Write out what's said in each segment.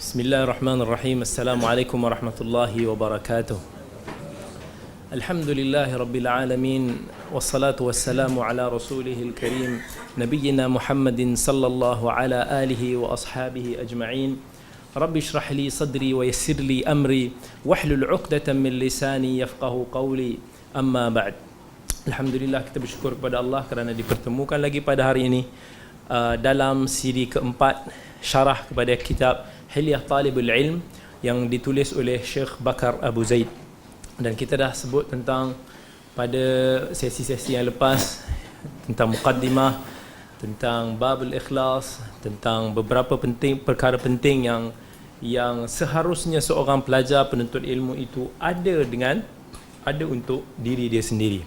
Bismillahirrahmanirrahim. Assalamualaikum warahmatullahi wabarakatuh. Alhamdulillahi rabbil alamin. Wassalatu wassalamu ala rasulihil karim Nabiyyina Muhammadin sallallahu ala alihi wa ashabihi ajma'in. Rabbi shrah li sadri wa yassir li amri wahlul 'uqdatan min lisani yafqahu qawli. Amma ba'd. Alhamdulillah, kita bersyukur kepada Allah kerana dipertemukan lagi pada hari ini dalam siri keempat syarah kepada kitab Hilyah Talibul Ilm yang ditulis oleh Syekh Bakar Abu Zaid. Dan kita dah sebut tentang pada sesi-sesi yang lepas tentang muqaddimah, tentang babul ikhlas, tentang beberapa perkara penting yang seharusnya seorang pelajar penuntut ilmu itu ada untuk diri dia sendiri.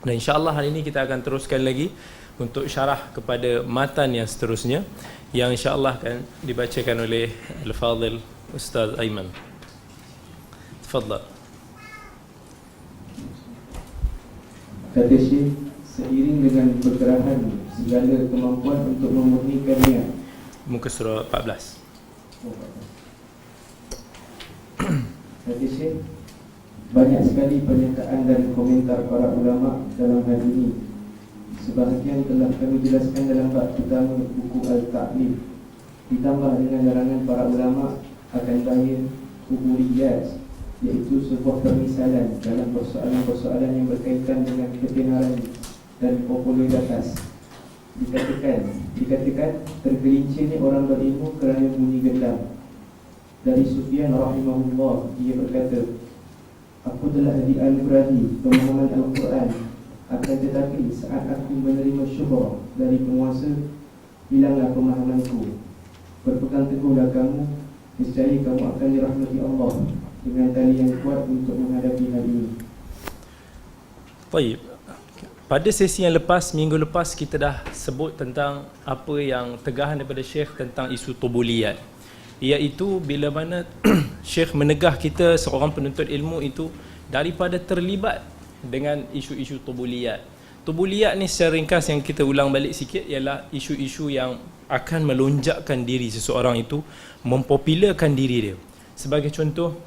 Dan insya-Allah hari ini kita akan teruskan lagi untuk syarah kepada matan yang seterusnya yang insya-Allah akan dibacakan oleh Al-Fadhil Ustaz Aiman. Tafadhal. Kata Syekh, seiring dengan pergerakan segala kemampuan untuk memurnikan niat. Muka surah 14. Kata Syekh, banyak sekali pernyataan dan komentar para ulama dalam hal ini. Sebahagian telah kami jelaskan dalam bab pertama buku Al-Ta'lim. Ditambah dengan larangan para ulama akan bahaya kubuliyat, iaitu sebuah permisalan dalam persoalan-persoalan yang berkaitan dengan kebenaran dan popularitas. Dikatakan tergelincirnya orang berilmu kerana bunyi gendam. Dari Sufyan rahimahullah, dia berkata, aku telah dianugerahi pemahaman Al-Quran, akan tetapi saat aku menerima syuhra dari penguasa, hilanglah pemahamanku. Berpegang teguhlah kamu, niscaya kamu akan dirahmati Allah dengan tali yang kuat untuk menghadapi hal ini. Baik. Pada sesi yang lepas, minggu lepas, kita dah sebut tentang apa yang tegahan daripada Syekh tentang isu tubuliyat, iaitu bila mana Syekh menegah kita seorang penuntut ilmu itu daripada terlibat dengan isu-isu tubuliyat. Tubuliyat ni secara ringkas yang kita ulang balik sikit ialah isu-isu yang akan melonjakkan diri seseorang itu, mempopularkan diri dia. Sebagai contoh,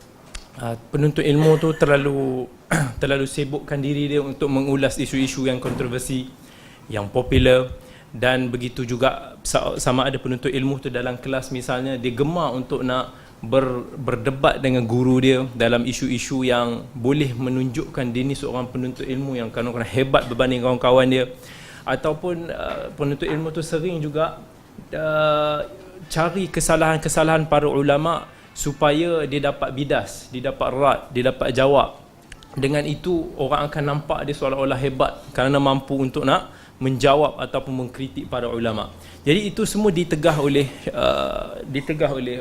penuntut ilmu tu terlalu sibukkan diri dia untuk mengulas isu-isu yang kontroversi, yang popular. Dan begitu juga sama ada penuntut ilmu tu dalam kelas misalnya, dia gemar untuk nak berdebat dengan guru dia dalam isu-isu yang boleh menunjukkan dia ni seorang penuntut ilmu yang kadang-kadang hebat berbanding kawan-kawan dia. Ataupun penuntut ilmu tu sering juga cari kesalahan-kesalahan para ulama supaya dia dapat bidas, dia dapat rad, dia dapat jawab. Dengan itu orang akan nampak dia seolah-olah hebat kerana mampu untuk nak menjawab ataupun mengkritik para ulama. Jadi itu semua ditegah oleh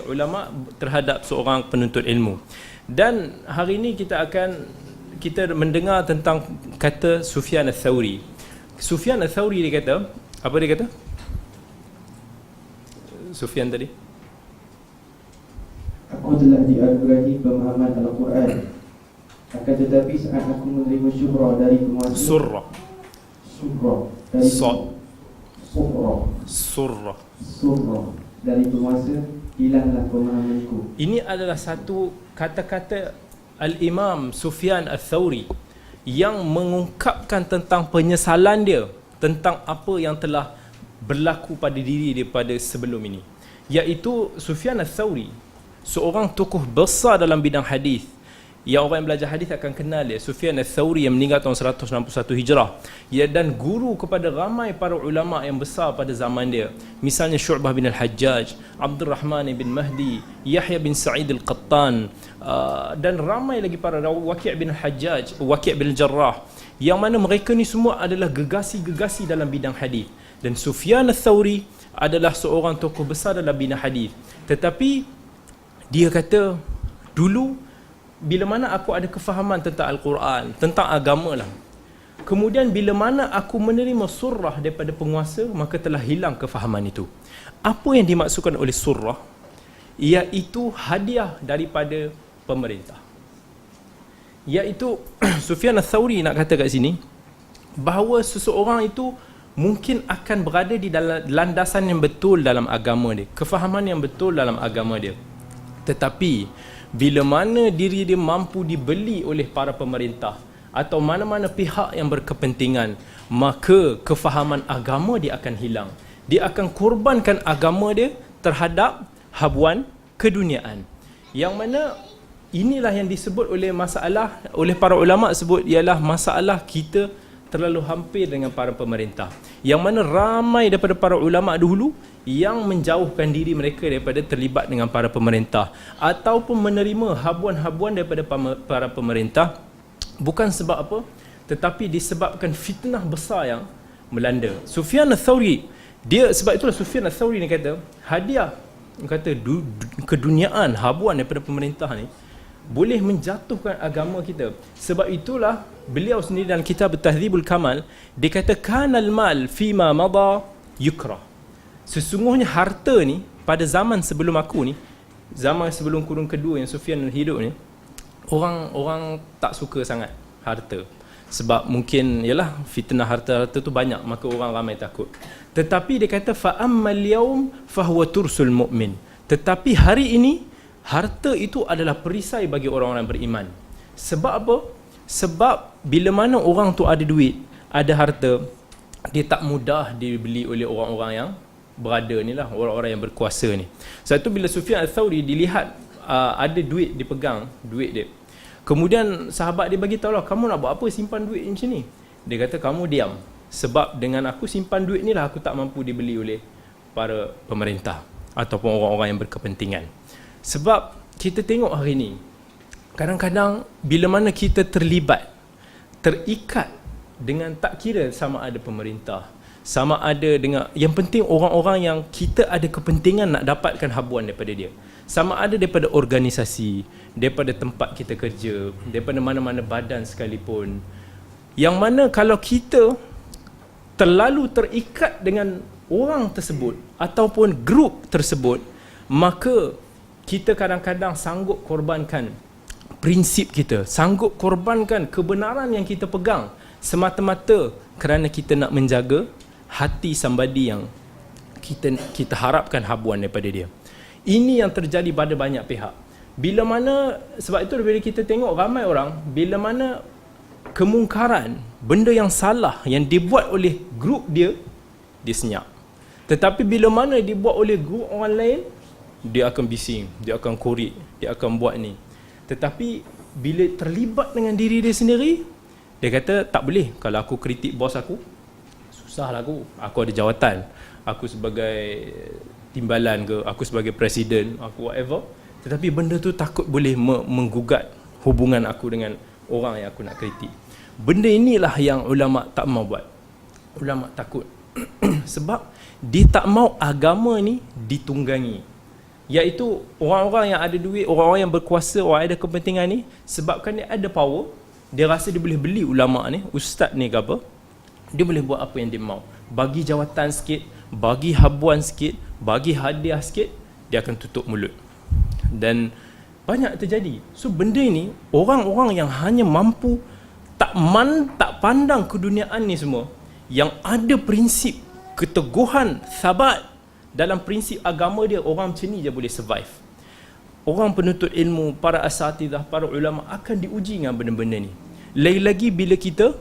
ulama terhadap seorang penuntut ilmu. Dan hari ini kita mendengar tentang kata Sufyan Ats-Tsauri. Sufyan Ats-Tsauri dia kata, apa dia kata? Sufyan tadi, aku telah dianugerahi pemahaman Al-Quran, akan tetapi saat aku menerima syuhra dari penguasa, surra dari penguasa, hilanglah pemahamanku. Ini adalah satu kata-kata Al-Imam Sufyan Ats-Tsauri yang mengungkapkan tentang penyesalan dia tentang apa yang telah berlaku pada diri dia pada sebelum ini. Iaitu Sufyan Ats-Tsauri, seorang tokoh besar dalam bidang hadis. Yang orang yang belajar hadis akan kenal dia, Sufyan Ats-Tsauri, yang meninggal tahun 161 Hijrah. Dan guru kepada ramai para ulama yang besar pada zaman dia. Misalnya Syu'bah bin Al-Hajjaj, Abdul Rahman bin Mahdi, Yahya bin Sa'id Al-Qattan, dan ramai lagi para Waqi' bin Al-Hajjaj, Waqi' bin Al-Jarrah, yang mana mereka ni semua adalah gegasi-gegasi dalam bidang hadis. Dan Sufyan Ats-Tsauri adalah seorang tokoh besar dalam bidang hadis. Tetapi dia kata, dulu bila mana aku ada kefahaman tentang Al-Quran, tentang agama lah, kemudian bila mana aku menerima surah daripada penguasa, maka telah hilang kefahaman itu. Apa yang dimaksudkan oleh surah? Iaitu hadiah daripada pemerintah. Iaitu Sufyan Ats-Tsauri nak kata kat sini bahawa seseorang itu mungkin akan berada di dalam landasan yang betul dalam agama dia, kefahaman yang betul dalam agama dia. Tetapi bila mana diri dia mampu dibeli oleh para pemerintah atau mana-mana pihak yang berkepentingan, maka kefahaman agama dia akan hilang. Dia akan korbankan agama dia terhadap habuan keduniaan. Yang mana inilah yang disebut oleh para ulama sebut ialah masalah kita terlalu hampir dengan para pemerintah. Yang mana ramai daripada para ulama dahulu yang menjauhkan diri mereka daripada terlibat dengan para pemerintah ataupun menerima habuan-habuan daripada para pemerintah, bukan sebab apa, tetapi disebabkan fitnah besar yang melanda. Sufyan Ats-Tsauri, sebab itulah Sufyan Ats-Tsauri ni kata, hadiah keduniaan, habuan daripada pemerintah ni boleh menjatuhkan agama kita. Sebab itulah beliau sendiri dalam kitab Tahdzibul Kamal, dia kata kanal mal fima mada yukrah. Sesungguhnya harta ni pada zaman sebelum aku ni, zaman sebelum kurun kedua yang Sufyan hidup ni, orang tak suka sangat harta. Sebab mungkin yalah fitnah harta tu banyak, maka orang ramai takut. Tetapi dia kata fa ammal yaum fahuwa tursul mu'min. Tetapi hari ini harta itu adalah perisai bagi orang-orang beriman. Sebab apa? Sebab bila mana orang tu ada duit, ada harta, dia tak mudah dibeli oleh orang-orang yang berada ni lah, orang-orang yang berkuasa ni. Sebab tu bila Sufyan Ats-Tsauri dilihat ada duit dipegang, duit dia. Kemudian sahabat dia bagi tahu lah, kamu nak buat apa simpan duit macam ni? Dia kata, kamu diam. Sebab dengan aku simpan duit ni lah, aku tak mampu dibeli oleh para pemerintah ataupun orang-orang yang berkepentingan. Sebab kita tengok hari ni, kadang-kadang bila mana kita terikat dengan, tak kira sama ada pemerintah, sama ada dengan, yang penting orang-orang yang kita ada kepentingan nak dapatkan habuan daripada dia, sama ada daripada organisasi, daripada tempat kita kerja, daripada mana-mana badan sekalipun, yang mana kalau kita terlalu terikat dengan orang tersebut ataupun grup tersebut, maka kita kadang-kadang sanggup korbankan prinsip kita, sanggup korbankan kebenaran yang kita pegang semata-mata kerana kita nak menjaga hati somebody yang kita harapkan habuan daripada dia. Ini yang terjadi pada banyak pihak. Bila mana, sebab itu bila kita tengok ramai orang, bila mana kemungkaran, benda yang salah yang dibuat oleh grup dia senyap. Tetapi bila mana dibuat oleh grup orang lain, dia akan bising, dia akan korek, dia akan buat ni. Tetapi bila terlibat dengan diri dia sendiri, dia kata tak boleh. Kalau aku kritik bos aku, susahlah aku ada jawatan, aku sebagai timbalan ke, aku sebagai presiden, aku whatever. Tetapi benda tu takut boleh menggugat hubungan aku dengan orang yang aku nak kritik. Benda inilah yang ulama tak mau buat. Ulama takut sebab dia tak mau agama ni ditunggangi, iaitu orang-orang yang ada duit, orang-orang yang berkuasa, orang yang ada kepentingan ni, sebabkan dia ada power, dia rasa dia boleh beli ulama ni, ustaz ni ke apa, dia boleh buat apa yang dia mau. Bagi jawatan sikit, bagi habuan sikit, bagi hadiah sikit, dia akan tutup mulut. Dan banyak terjadi. So benda ni, orang-orang yang hanya mampu tak pandang keduniaan ni semua, yang ada prinsip keteguhan, sabat dalam prinsip agama dia, orang macam ni je boleh survive. Orang penuntut ilmu, para asatidah, para ulama akan diuji dengan benda-benda ni. Lagi-lagi bila kita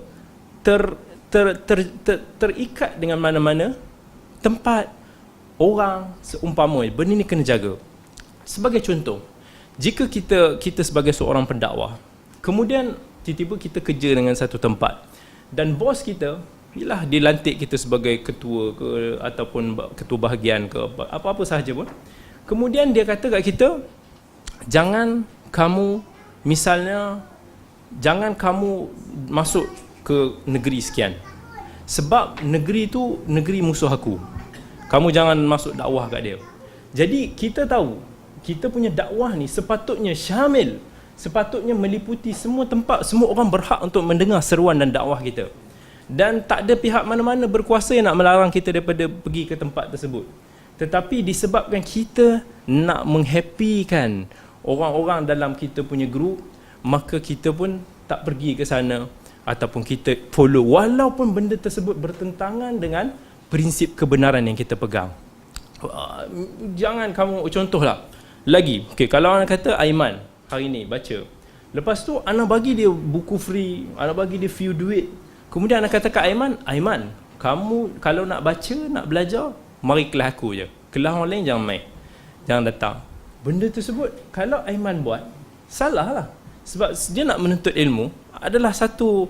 terikat dengan mana-mana tempat, orang, seumpama benda ni kena jaga. Sebagai contoh, jika kita sebagai seorang pendakwah, kemudian tiba-tiba kita kerja dengan satu tempat dan bos kita, ialah dia lantik kita sebagai ketua ke ataupun ketua bahagian ke apa-apa sahaja pun, kemudian dia kata kat kita, jangan kamu masuk ke negeri sekian, sebab negeri tu negeri musuh aku, kamu jangan masuk dakwah kat dia. Jadi kita tahu kita punya dakwah ni sepatutnya syamil, sepatutnya meliputi semua tempat, semua orang berhak untuk mendengar seruan dan dakwah kita. Dan tak ada pihak mana-mana berkuasa yang nak melarang kita daripada pergi ke tempat tersebut. Tetapi disebabkan kita nak menghappykan orang-orang dalam kita punya grup, maka kita pun tak pergi ke sana ataupun kita follow walaupun benda tersebut bertentangan dengan prinsip kebenaran yang kita pegang. Jangan kamu, contohlah, Lagi, kalau anak kata Aiman hari ni baca, lepas tu anak bagi dia buku free, anak bagi dia few duit, kemudian anak kata kat Aiman, kamu kalau nak baca, nak belajar, mari kelas aku je, kelas orang lain jangan main, jangan datang. Benda tersebut kalau Aiman buat, salah lah. Sebab dia nak menuntut ilmu adalah satu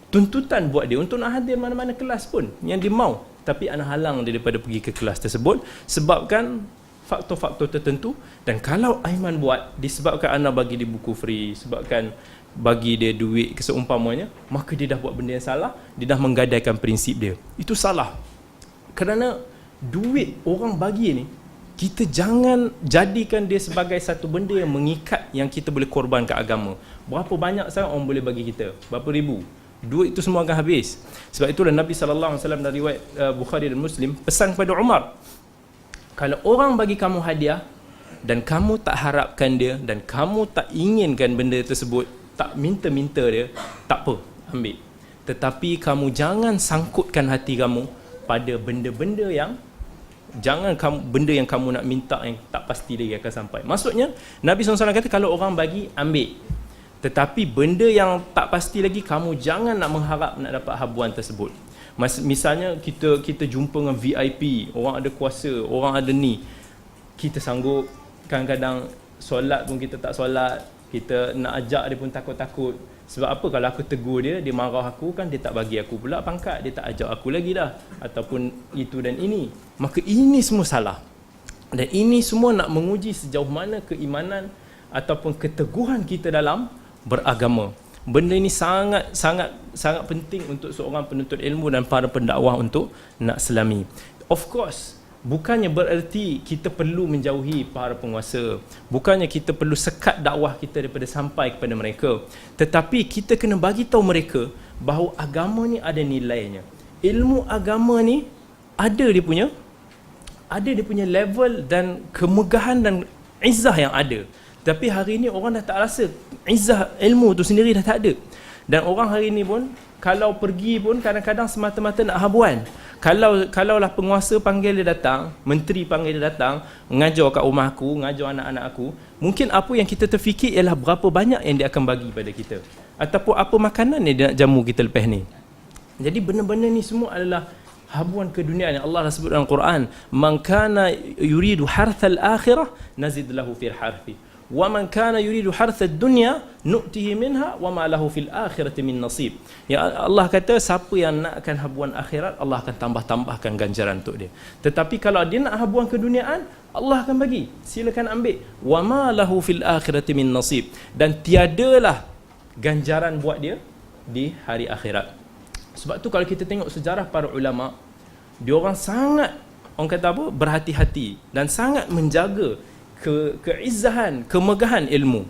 tuntutan buat dia untuk nak hadir mana-mana kelas pun yang dia mau. Tapi anak halang dia daripada pergi ke kelas tersebut sebabkan faktor-faktor tertentu. Dan kalau Aiman buat disebabkan anak bagi dia buku free, sebabkan bagi dia duit keseumpamanya, maka dia dah buat benda yang salah, dia dah menggadaikan prinsip dia. Itu salah. Kerana duit orang bagi ni, kita jangan jadikan dia sebagai satu benda yang mengikat yang kita boleh korban ke agama. Berapa banyak sangat orang boleh bagi kita? Berapa ribu? Duit itu semua akan habis. Sebab itulah Nabi SAW dari riwayat Bukhari dan Muslim pesan kepada Umar, kalau orang bagi kamu hadiah dan kamu tak harapkan dia dan kamu tak inginkan benda tersebut, tak minta-minta dia, tak apa, ambil. Tetapi kamu jangan sangkutkan hati kamu pada benda-benda yang benda yang kamu nak minta yang tak pasti lagi akan sampai. Maksudnya Nabi SAW kata kalau orang bagi, ambil. Tetapi benda yang tak pasti lagi, kamu jangan nak mengharap nak dapat habuan tersebut. Misalnya kita jumpa dengan VIP, orang ada kuasa, orang ada ni, kita sanggup kadang-kadang solat pun kita tak solat, kita nak ajak dia pun takut-takut. Sebab apa? Kalau aku tegur dia, dia marah aku, kan dia tak bagi aku pula pangkat, dia tak ajak aku lagi dah, ataupun itu dan ini. Maka ini semua salah. Dan ini semua nak menguji sejauh mana keimanan ataupun keteguhan kita dalam beragama. Benda ini sangat penting untuk seorang penuntut ilmu dan para pendakwah untuk nak selami. Of course, bukannya bererti kita perlu menjauhi para penguasa, bukannya kita perlu sekat dakwah kita daripada sampai kepada mereka, tetapi kita kena bagi tahu mereka bahawa agama ni ada nilainya. Ilmu agama ni ada dia punya level dan kemegahan dan izzah yang ada. Tapi hari ni orang dah tak rasa izzah ilmu tu sendiri dah tak ada. Dan orang hari ni pun kalau pergi pun kadang-kadang semata-mata nak habuan. Kalaulah penguasa panggil dia datang, menteri panggil dia datang, mengajar kat rumah aku, mengajar anak-anak aku, mungkin apa yang kita terfikir ialah berapa banyak yang dia akan bagi pada kita, ataupun apa makanan yang dia nak jamu kita lepas ni. Jadi benda-benda ni semua adalah habuan keduniaan yang Allah dah sebut dalam Quran. Man kana yuridu harthal akhirah nazid lahu fil harthi wa man kana yuridu harthad dunya nu'tihi minha wa ma lahu fil akhirati min nasib. Ya Allah kata siapa yang nakkan habuan akhirat, Allah akan tambahkan ganjaran untuk dia. Tetapi kalau dia nak habuan keduniaan, Allah akan bagi, silakan ambil. Wa ma lahu fil akhirati min nasib, dan tiadalah ganjaran buat dia di hari akhirat. Sebab tu kalau kita tengok sejarah para ulama, diorang sangat, orang kata apa, berhati-hati dan sangat menjaga keizzahan, kemegahan ilmu.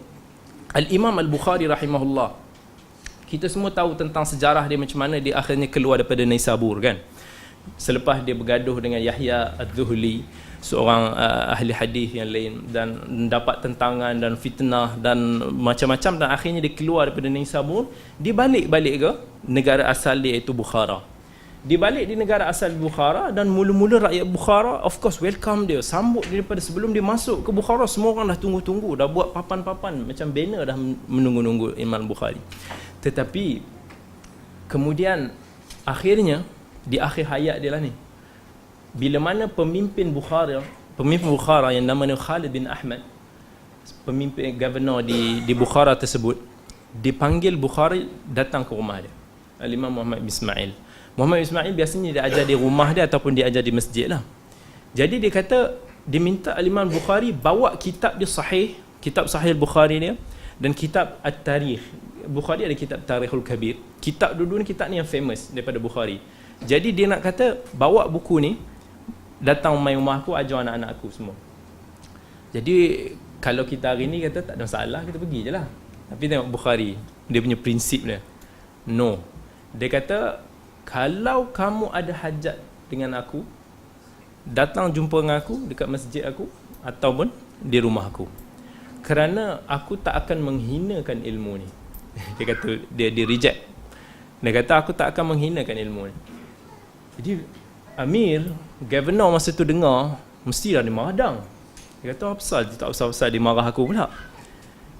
Al-Imam Al-Bukhari rahimahullah, kita semua tahu tentang sejarah dia, macam mana dia akhirnya keluar daripada Naisabur, kan. Selepas dia bergaduh dengan Yahya Az-Zuhli, seorang ahli hadis yang lain, dan dapat tentangan dan fitnah dan macam-macam, dan akhirnya dia keluar daripada Naisabur, dia balik ke negara asal dia, iaitu Bukhara. Dia balik di negara asal Bukhara, dan mula-mula rakyat Bukhara of course welcome dia, sambut dia. Daripada sebelum dia masuk ke Bukhara, semua orang dah tunggu-tunggu, dah buat papan-papan macam banner, dah menunggu-nunggu Imam Bukhari. Tetapi kemudian akhirnya di akhir hayat dia lah ni, bila mana pemimpin Bukhara yang namanya Khalid bin Ahmad, pemimpin governor di Bukhara tersebut, dipanggil Bukhari datang ke rumah dia, Al-Imam Muhammad bin Ismail. Muhammad bin Ismail biasanya dia ajar di rumah dia ataupun dia ajar di masjid lah. Jadi dia kata, dia minta Al-Imam Bukhari bawa kitab dia sahih, kitab Sahih Bukhari dia, dan kitab At-Tarikh. Bukhari ada kitab Tarikhul Kabir. Kitab dua-dua ni, kitab ni yang famous daripada Bukhari. Jadi dia nak kata, bawa buku ni, datang main rumah aku, ajar anak-anak aku semua. Jadi kalau kita hari ni kata tak ada masalah, kita pergi je lah. Tapi tengok Bukhari, dia punya prinsip dia, no. Dia kata, kalau kamu ada hajat dengan aku, datang jumpa dengan aku dekat masjid aku ataupun di rumah aku, kerana aku tak akan menghinakan ilmu ni. Dia kata, dia reject. Dia kata, aku tak akan menghinakan ilmu ni. Jadi Amir, governor masa tu dengar, mesti dah dia madang. Dia kata apa pasal? Dia tak pasal-pasal, dia marah aku pula.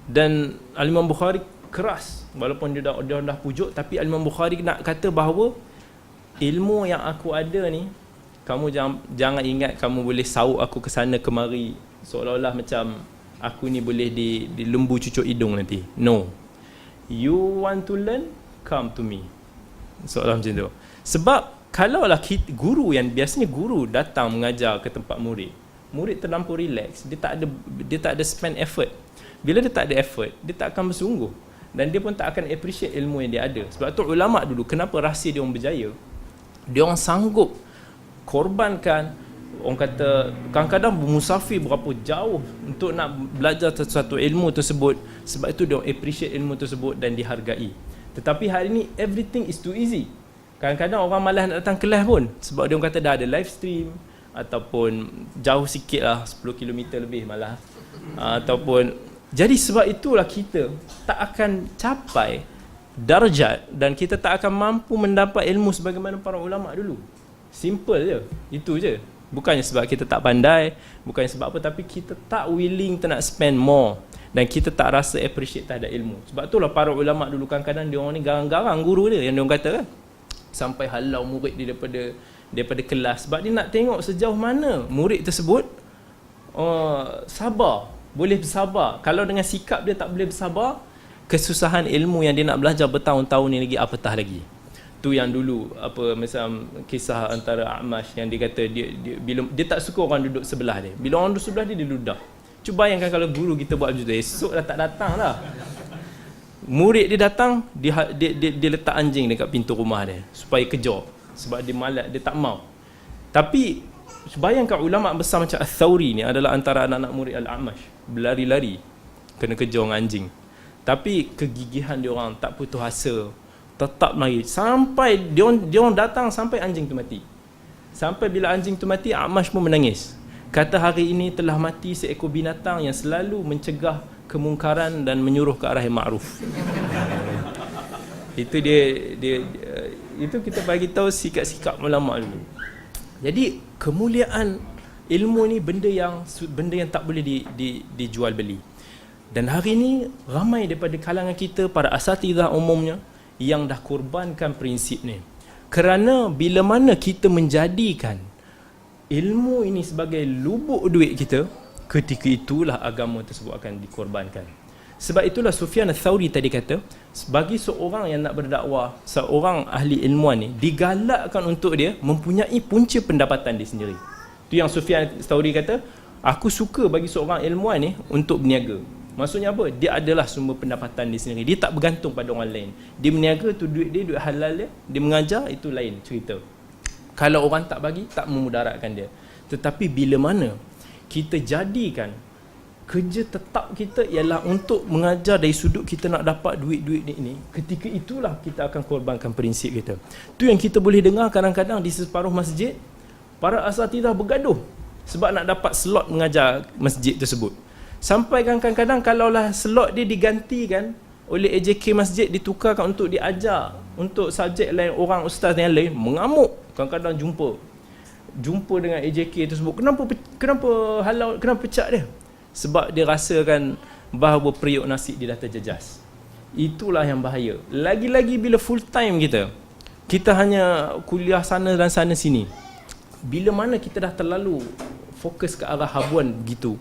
Dan Al-Imam Bukhari keras, walaupun dia dah pujuk, tapi Al-Imam Bukhari nak kata bahawa ilmu yang aku ada ni, kamu jangan ingat kamu boleh sauk aku ke sana kemari seolah-olah macam aku ni boleh di lembu cucuk hidung nanti. No. You want to learn, come to me. Seolah macam tu. Sebab kalaulah guru yang biasanya guru datang mengajar ke tempat murid terlampau relax, dia tak ada spend effort. Bila dia tak ada effort, dia tak akan bersungguh, dan dia pun tak akan appreciate ilmu yang dia ada. Sebab tu ulama dulu, kenapa rahsia dia orang berjaya? Dia orang sanggup korbankan, orang kata kadang-kadang bermusafir berapa jauh untuk nak belajar sesuatu ilmu tersebut. Sebab itu dia orang appreciate ilmu tersebut dan dihargai. Tetapi hari ni everything is too easy. Kadang-kadang orang malas nak datang kelas pun, sebab dia orang kata dah ada live stream, ataupun jauh sikit lah, 10 km lebih malah, ataupun jadi sebab itulah kita tak akan capai darjat dan kita tak akan mampu mendapat ilmu sebagaimana para ulama dulu. Simple je, itu je. Bukannya sebab kita tak pandai, bukannya sebab apa, tapi kita tak willing to nak spend more, dan kita tak rasa appreciate terhadap ilmu. Sebab itulah para ulama dulu kadang-kadang dia orang ni garang-garang guru dia, yang dia orang kata kan, sampai halau murid dia daripada kelas, sebab dia nak tengok sejauh mana murid tersebut sabar, boleh bersabar. Kalau dengan sikap dia tak boleh bersabar, kesusahan ilmu yang dia nak belajar bertahun-tahun ni lagi apatah lagi. Tu yang dulu macam kisah antara A'mash yang dia kata bila dia tak suka orang duduk sebelah dia. Bila orang duduk sebelah dia, dia ludah. Cuba bayangkan kalau guru kita buat macam tu, esok dah tak datang dah. Murid dia datang, dia letak anjing dekat pintu rumah dia supaya kejar, sebab dia malas, dia tak mau. Tapi bayangkan ulama besar macam Al-Thawri ni adalah antara anak-anak murid Al-A'mash, berlari-lari kena kejar dengan anjing. Tapi kegigihan dia orang tak putus asa, tetap lari sampai dia orang datang sampai anjing tu mati. Sampai bila anjing tu mati, A'mash pun menangis. Kata hari ini telah mati seekor binatang yang selalu mencegah kemungkaran dan menyuruh ke arah yang ma'ruf. Itu itu kita bagi tahu sikap-sikap ulama dulu. Jadi kemuliaan ilmu ni benda yang tak boleh dijual beli. Dan hari ini ramai daripada kalangan kita, para asatidzah umumnya, yang dah korbankan prinsip ni. Kerana bila mana kita menjadikan ilmu ini sebagai lubuk duit kita, ketika itulah agama tersebut akan dikorbankan. Sebab itulah Sufyan Ats-Tsauri tadi kata, bagi seorang yang nak berdakwah, seorang ahli ilmuan ni, digalakkan untuk dia mempunyai punca pendapatan dia sendiri. Tu yang Sufyan Ats-Tsauri kata, aku suka bagi seorang ilmuan ni untuk berniaga. Maksudnya apa? Dia adalah sumber pendapatan dia sendiri. Dia tak bergantung pada orang lain. Dia berniaga tu duit dia, duit halal dia. Dia mengajar, itu lain cerita. Kalau orang tak bagi, tak memudaratkan dia. Tetapi bila mana kita jadikan kerja tetap kita ialah untuk mengajar dari sudut kita nak dapat duit-duit ini, ketika itulah kita akan korbankan prinsip kita. Tu yang kita boleh dengar kadang-kadang di separuh masjid, para asatidzah bergaduh sebab nak dapat slot mengajar masjid tersebut. Sampai kadang-kadang kalaulah slot dia digantikan oleh AJK masjid, ditukarkan untuk diajar untuk subjek lain, orang ustaz yang lain mengamuk. Kadang-kadang jumpa dengan AJK tersebut, kenapa halau, kenapa pecat dia? Sebab dia rasakan bahawa periuk nasi dia dah terjejas. Itulah yang bahaya. Lagi-lagi bila full time kita hanya kuliah sana dan sana sini. Bila mana kita dah terlalu fokus ke arah habuan begitu,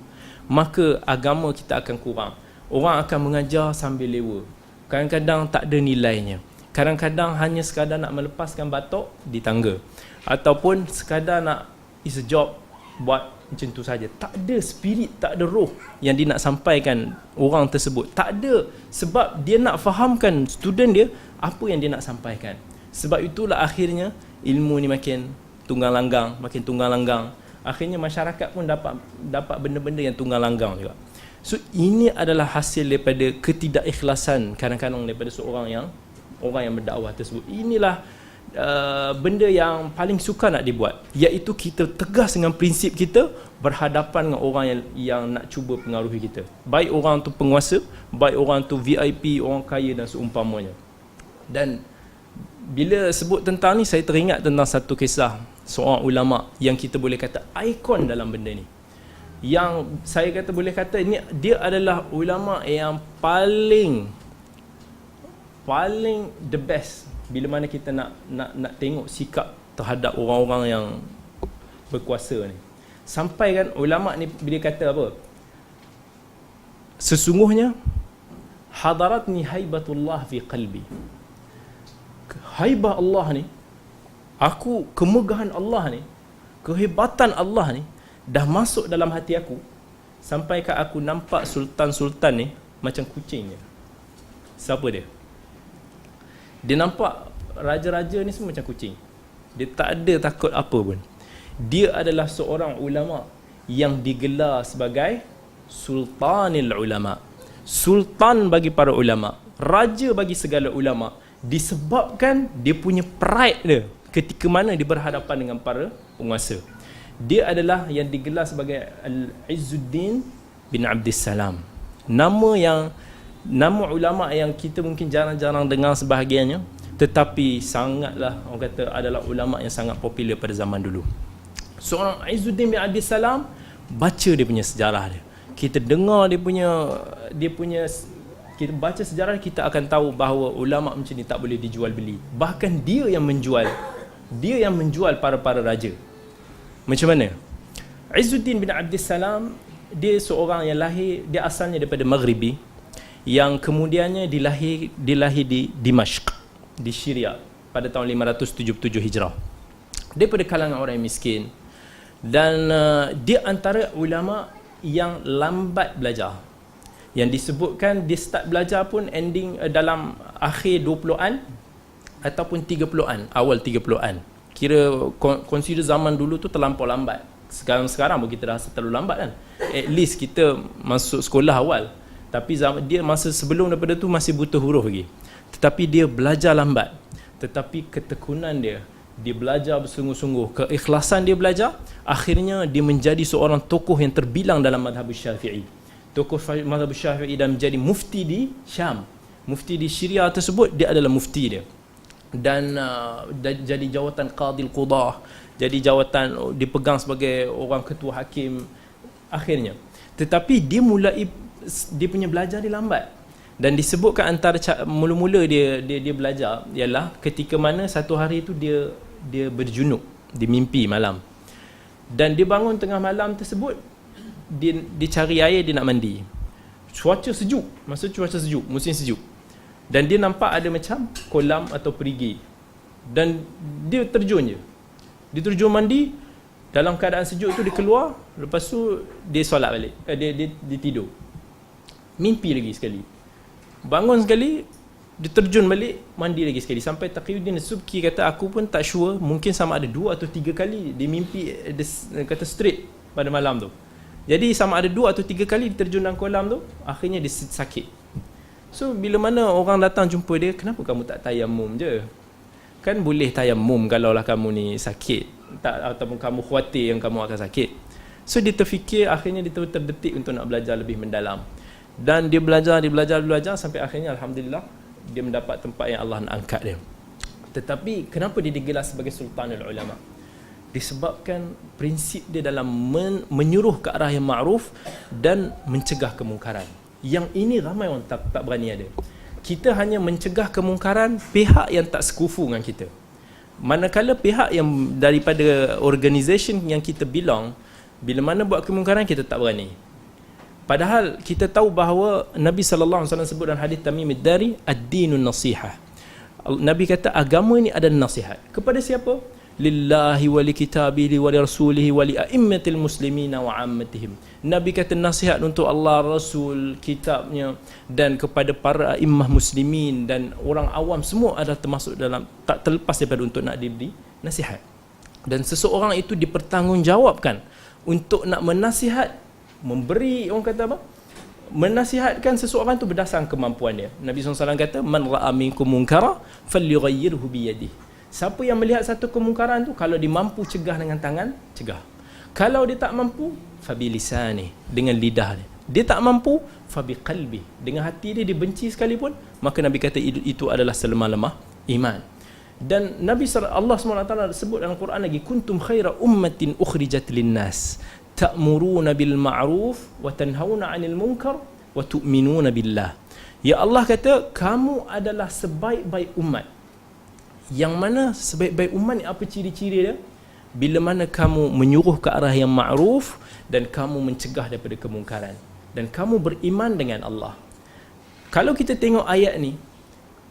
maka agama kita akan kurang. Orang akan mengajar sambil lewa. Kadang-kadang tak ada nilainya. Kadang-kadang hanya sekadar nak melepaskan batok di tangga, ataupun sekadar nak is a job, buat macam tu saja. Tak ada spirit, tak ada roh yang dia nak sampaikan orang tersebut. Tak ada. Sebab dia nak fahamkan student dia apa yang dia nak sampaikan. Sebab itulah akhirnya ilmu ni makin tunggang langgang. Akhirnya masyarakat pun dapat benda-benda yang tunggang langgang juga. So ini adalah hasil daripada ketidakikhlasan kadang-kadang daripada orang yang berdakwah tersebut. Inilah benda yang paling sukar nak dibuat, iaitu kita tegas dengan prinsip kita berhadapan dengan orang yang nak cuba pengaruhi kita. Baik orang tu penguasa, baik orang tu VIP, orang kaya dan seumpamanya. Dan bila sebut tentang ni, saya teringat tentang satu kisah seorang ulama yang kita boleh kata ikon dalam benda ni. yang saya kata boleh kata ini dia adalah ulama yang paling the best bila mana kita nak tengok sikap terhadap orang-orang yang berkuasa ni. Sampai kan ulama ni bila kata apa? Sesungguhnya hadaratni haibatullah fi qalbi. Haibah Allah ni, kemegahan Allah ni, kehebatan Allah ni dah masuk dalam hati aku sampai ke aku nampak sultan-sultan ni macam kucingnya. Siapa dia? Dia nampak raja-raja ni semua macam kucing. Dia tak ada takut apa pun. Dia adalah seorang ulama yang digelar sebagai sultanil ulama. Sultan bagi para ulama, raja bagi segala ulama, disebabkan dia punya pride dia ketika mana dia berhadapan dengan para penguasa. Dia adalah yang digelar sebagai Al-Izzuddin bin Abdissalam. Nama ulama yang kita mungkin jarang-jarang dengar sebahagiannya, tetapi sangatlah orang kata adalah ulama yang sangat popular pada zaman dulu. Seorang Izzuddin bin Abdissalam, baca dia punya sejarah dia. Kita dengar dia punya kita baca sejarah, kita akan tahu bahawa ulama macam ni tak boleh dijual beli. Bahkan dia yang menjual para raja. Macam mana? Izzuddin bin Abdissalam, dia seorang yang dia asalnya daripada Maghribi, yang kemudiannya dilahir di Dimashq, di Syria pada tahun 577 Hijrah. Daripada kalangan orang yang miskin, dan dia antara ulama yang lambat belajar. Yang disebutkan dia start belajar pun ending dalam akhir 20-an ataupun 30-an, awal 30-an. Kira consider zaman dulu tu terlampau lambat. Sekarang pun kita dah rasa terlalu lambat kan. At least kita masuk sekolah awal. Tapi dia masa sebelum daripada tu masih butuh huruf lagi. Tetapi dia belajar lambat. Tetapi ketekunan dia belajar bersungguh-sungguh, keikhlasan dia belajar, akhirnya dia menjadi seorang tokoh yang terbilang dalam mazhab Syafi'i. Tokoh mazhab Syafi'i dan menjadi mufti di Syam. Mufti di Syria tersebut, dia adalah mufti dia. Dan jadi jawatan Qadil Qudah, jadi jawatan dipegang sebagai orang ketua hakim akhirnya. Tetapi dia punya belajar dia lambat. Dan disebutkan antara mula-mula dia belajar ialah ketika mana satu hari itu dia berjunuk, dia mimpi malam. Dan dia bangun tengah malam tersebut, dia cari air, dia nak mandi. Cuaca sejuk, musim sejuk. Dan dia nampak ada macam kolam atau perigi. Dan dia terjun je. Dia terjun mandi, dalam keadaan sejuk tu dia keluar, lepas tu dia solat balik. Dia tidur. Mimpi lagi sekali. Bangun sekali, dia terjun balik, mandi lagi sekali. Sampai Taqiyuddin As-Subki kata, aku pun tak sure, mungkin sama ada 2 atau 3 kali dia mimpi, dia kata straight pada malam tu. Jadi sama ada 2 atau 3 kali dia terjun dalam kolam tu, akhirnya dia sakit. So bila mana orang datang jumpa dia, kenapa kamu tak tayamum je? Kan boleh tayamum kalaulah kamu ni sakit, ataupun kamu khawatir yang kamu akan sakit. So dia terfikir, akhirnya dia terdetik untuk nak belajar lebih mendalam. Dan dia belajar sampai akhirnya alhamdulillah dia mendapat tempat yang Allah nak angkat dia. Tetapi kenapa dia digelar sebagai sultanul ulama? Disebabkan prinsip dia dalam menyuruh ke arah yang ma'ruf dan mencegah kemungkaran. Yang ini ramai orang tak berani ada. Kita hanya mencegah kemungkaran pihak yang tak sekufu dengan kita. Manakala pihak yang daripada organisation yang kita belong, bila mana buat kemungkaran kita tak berani. Padahal kita tahu bahawa Nabi sallallahu alaihi wasallam sebut dalam hadis Tamim ad-Dari, ad-dinun nasihah. Nabi kata agama ni ada nasihat. Kepada siapa? Lillahi wa li kitabihi wa li rasulihi wa li a'immatil muslimina wa ammatihim. Nabi kata nasihat untuk Allah, Rasul, kitabnya, dan kepada para immah muslimin dan orang awam, semua adalah termasuk dalam, tak terlepas daripada untuk nak diberi nasihat. Dan seseorang itu dipertanggungjawabkan untuk nak menasihat, memberi, orang kata apa, menasihatkan seseorang itu berdasarkan kemampuan dia. Nabi SAW kata, man ra'a minkum munkara falyughayyirhu biyadihi. Siapa yang melihat satu kemungkaran tu, kalau dia mampu cegah dengan tangan, cegah. Kalau dia tak mampu, fabilisani, dengan lidah dia. Dia tak mampu, fabiqalbi, dengan hati dia benci sekalipun, maka Nabi kata itu adalah selemah-lemah iman. Dan Nabi Allah SWT sebut dalam Quran lagi, kuntum khaira ummatin ukhrijat linnas ta'muruna bil ma'ruf wa tanhauna 'anil munkar wa tu'minuna billah. Ya Allah kata, kamu adalah sebaik-baik umat. Yang mana sebaik-baik umat ni apa ciri-ciri dia? Bila mana kamu menyuruh ke arah yang ma'ruf dan kamu mencegah daripada kemungkaran dan kamu beriman dengan Allah. Kalau kita tengok ayat ni,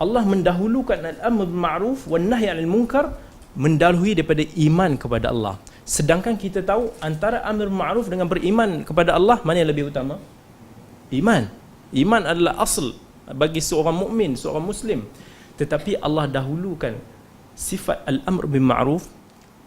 Allah mendahulukan al-amr bil ma'ruf wan nahy 'anil munkar, mendahului daripada iman kepada Allah. Sedangkan kita tahu antara amr ma'ruf dengan beriman kepada Allah, mana yang lebih utama? Iman. Iman adalah asal bagi seorang mukmin, seorang muslim. Tetapi Allah dahulukan sifat al-amr bil ma'ruf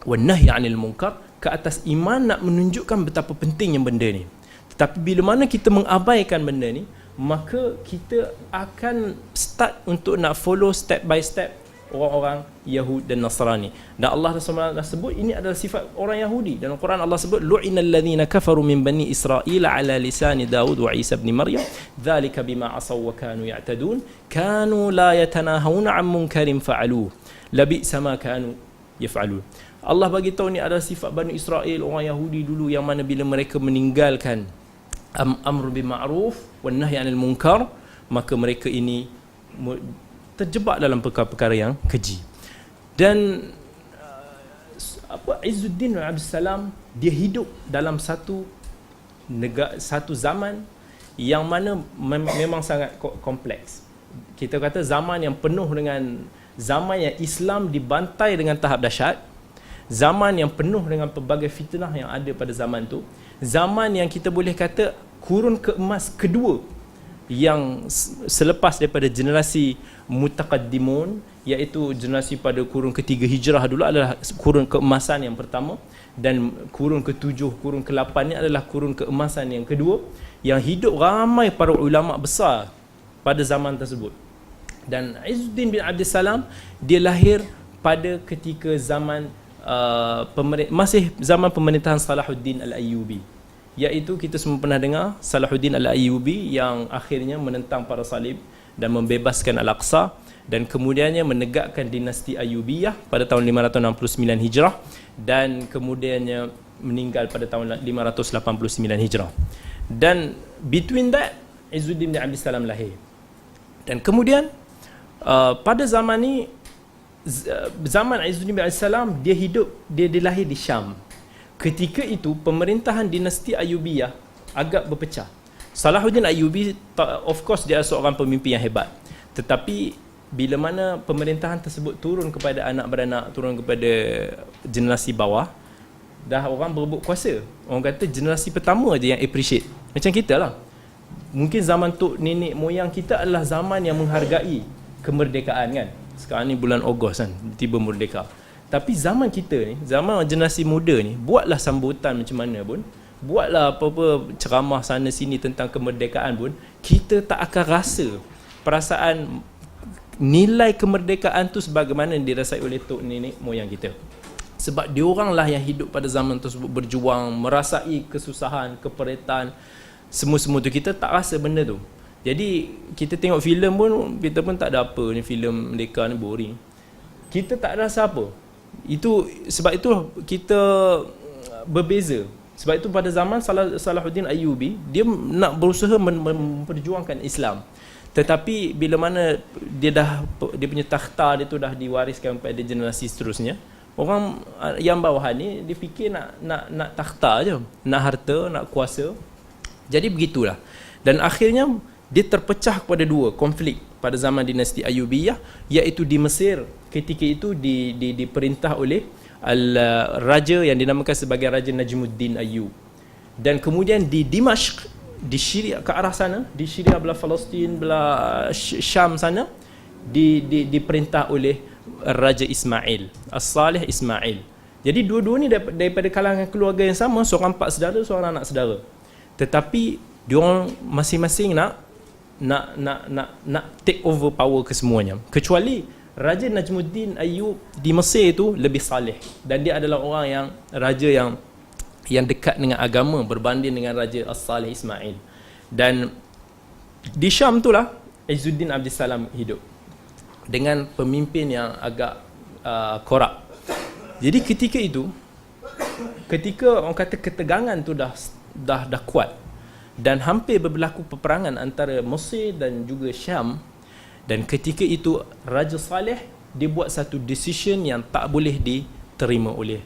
wan nahy 'anil munkar ke atas iman, nak menunjukkan betapa pentingnya benda ni. Tetapi bila mana kita mengabaikan benda ni, maka kita akan start untuk nak follow step by step orang-orang Yahud dan Nasrani. Dan Allah SWT sebut ini adalah sifat orang Yahudi. Dalam Quran Allah sebut lu'inal ladzina kafaru min bani Israil ala lisani Daud wa Isa ibn Maryam dzalika bima asaw wa kanu ya'tadun kanu la yatanahawna 'an munkarin fa'aluhu labi'sa ma kanu yaf'alun. Allah bagi tahu ni adalah sifat Bani Israel, orang Yahudi dulu, yang mana bila mereka meninggalkan amr bil ma'ruf wan nahy 'anil munkar, maka mereka ini terjebak dalam perkara-perkara yang keji. Dan Izzuddin bin Abdul Salam, dia hidup dalam satu zaman yang mana memang sangat kompleks. Kita kata zaman yang penuh dengan, zaman yang Islam dibantai dengan tahap dahsyat, zaman yang penuh dengan pelbagai fitnah yang ada pada zaman tu, zaman yang kita boleh kata kurun keemas kedua yang selepas daripada generasi mutaqaddimun, iaitu generasi pada kurun ketiga hijrah dulu adalah kurun keemasan yang pertama, dan kurun ke-7, kurun ke-8 ni adalah kurun keemasan yang kedua, yang hidup ramai para ulama besar pada zaman tersebut. Dan Izzuddin bin Abdul Salam, dia lahir pada ketika zaman masih zaman pemerintahan Salahuddin Al-Ayyubi, iaitu kita semua pernah dengar Salahuddin Al-Ayyubi yang akhirnya menentang para salib dan membebaskan Al-Aqsa, dan kemudiannya menegakkan dinasti Ayyubiyah pada tahun 569 Hijrah, dan kemudiannya meninggal pada tahun 589 Hijrah. Dan between that, Izzuddin bin Abdul Salam lahir. Dan kemudian pada zaman ni, zaman Izzuddin bin Abdul Salam, dia lahir di Syam. Ketika itu pemerintahan dinasti Ayyubiyah agak berpecah. Salahuddin Ayyubi, of course, dia seorang pemimpin yang hebat, tetapi bila mana pemerintahan tersebut turun kepada anak beranak, turun kepada generasi bawah, dah orang berebut kuasa. Orang kata generasi pertama je yang appreciate. Macam kita lah, mungkin zaman tok nenek moyang kita adalah zaman yang menghargai kemerdekaan kan. Sekarang ni bulan Ogos kan, tiba merdeka. Tapi zaman kita ni, zaman generasi muda ni, buatlah sambutan macam mana pun, buatlah apa-apa ceramah sana sini tentang kemerdekaan pun, kita tak akan rasa perasaan nilai kemerdekaan tu sebagaimana dirasai oleh tok nenek moyang kita. Sebab diorang lah yang hidup pada zaman tersebut, berjuang, merasai kesusahan, keperetan, semua-semua tu. Kita tak rasa benda tu. Jadi kita tengok filem pun, kita pun tak ada apa ni, filem mereka ni boring. Kita tak rasa apa. Sebab itu kita berbeza. Sebab itu pada zaman Salahuddin Ayyubi, dia nak berusaha memperjuangkan Islam. Tetapi bila mana dia punya takhta dia tu dah diwariskan kepada generasi seterusnya, orang yang bawahan ni dia fikir nak takhta je, nak harta, nak kuasa. Jadi begitulah. Dan akhirnya dia terpecah kepada dua konflik pada zaman dinasti Ayyubiyah, iaitu di Mesir ketika itu diperintah oleh raja yang dinamakan sebagai Raja Najmuddin Ayyub, dan kemudian di Dimashq, di Syria ke arah sana, di Syria belah Palestin, belah Syam sana, diperintah oleh Raja Ismail, As-Salih Ismail. Jadi dua-dua ni daripada kalangan keluarga yang sama, seorang pak saudara, seorang anak saudara. Tetapi diorang masing-masing nak take over power kesemuanya. Kecuali Raja Najmuddin Ayyub di Mesir itu lebih saleh, dan dia adalah orang yang raja yang dekat dengan agama berbanding dengan Raja As-Salih Ismail. Dan di Syam itulah Izzuddin Abdul Salam hidup dengan pemimpin yang agak korup. Jadi ketika itu ketika orang kata ketegangan tu dah kuat dan hampir berlaku peperangan antara Mesir dan juga Syam, dan ketika itu Raja Saleh dia buat satu decision yang tak boleh diterima oleh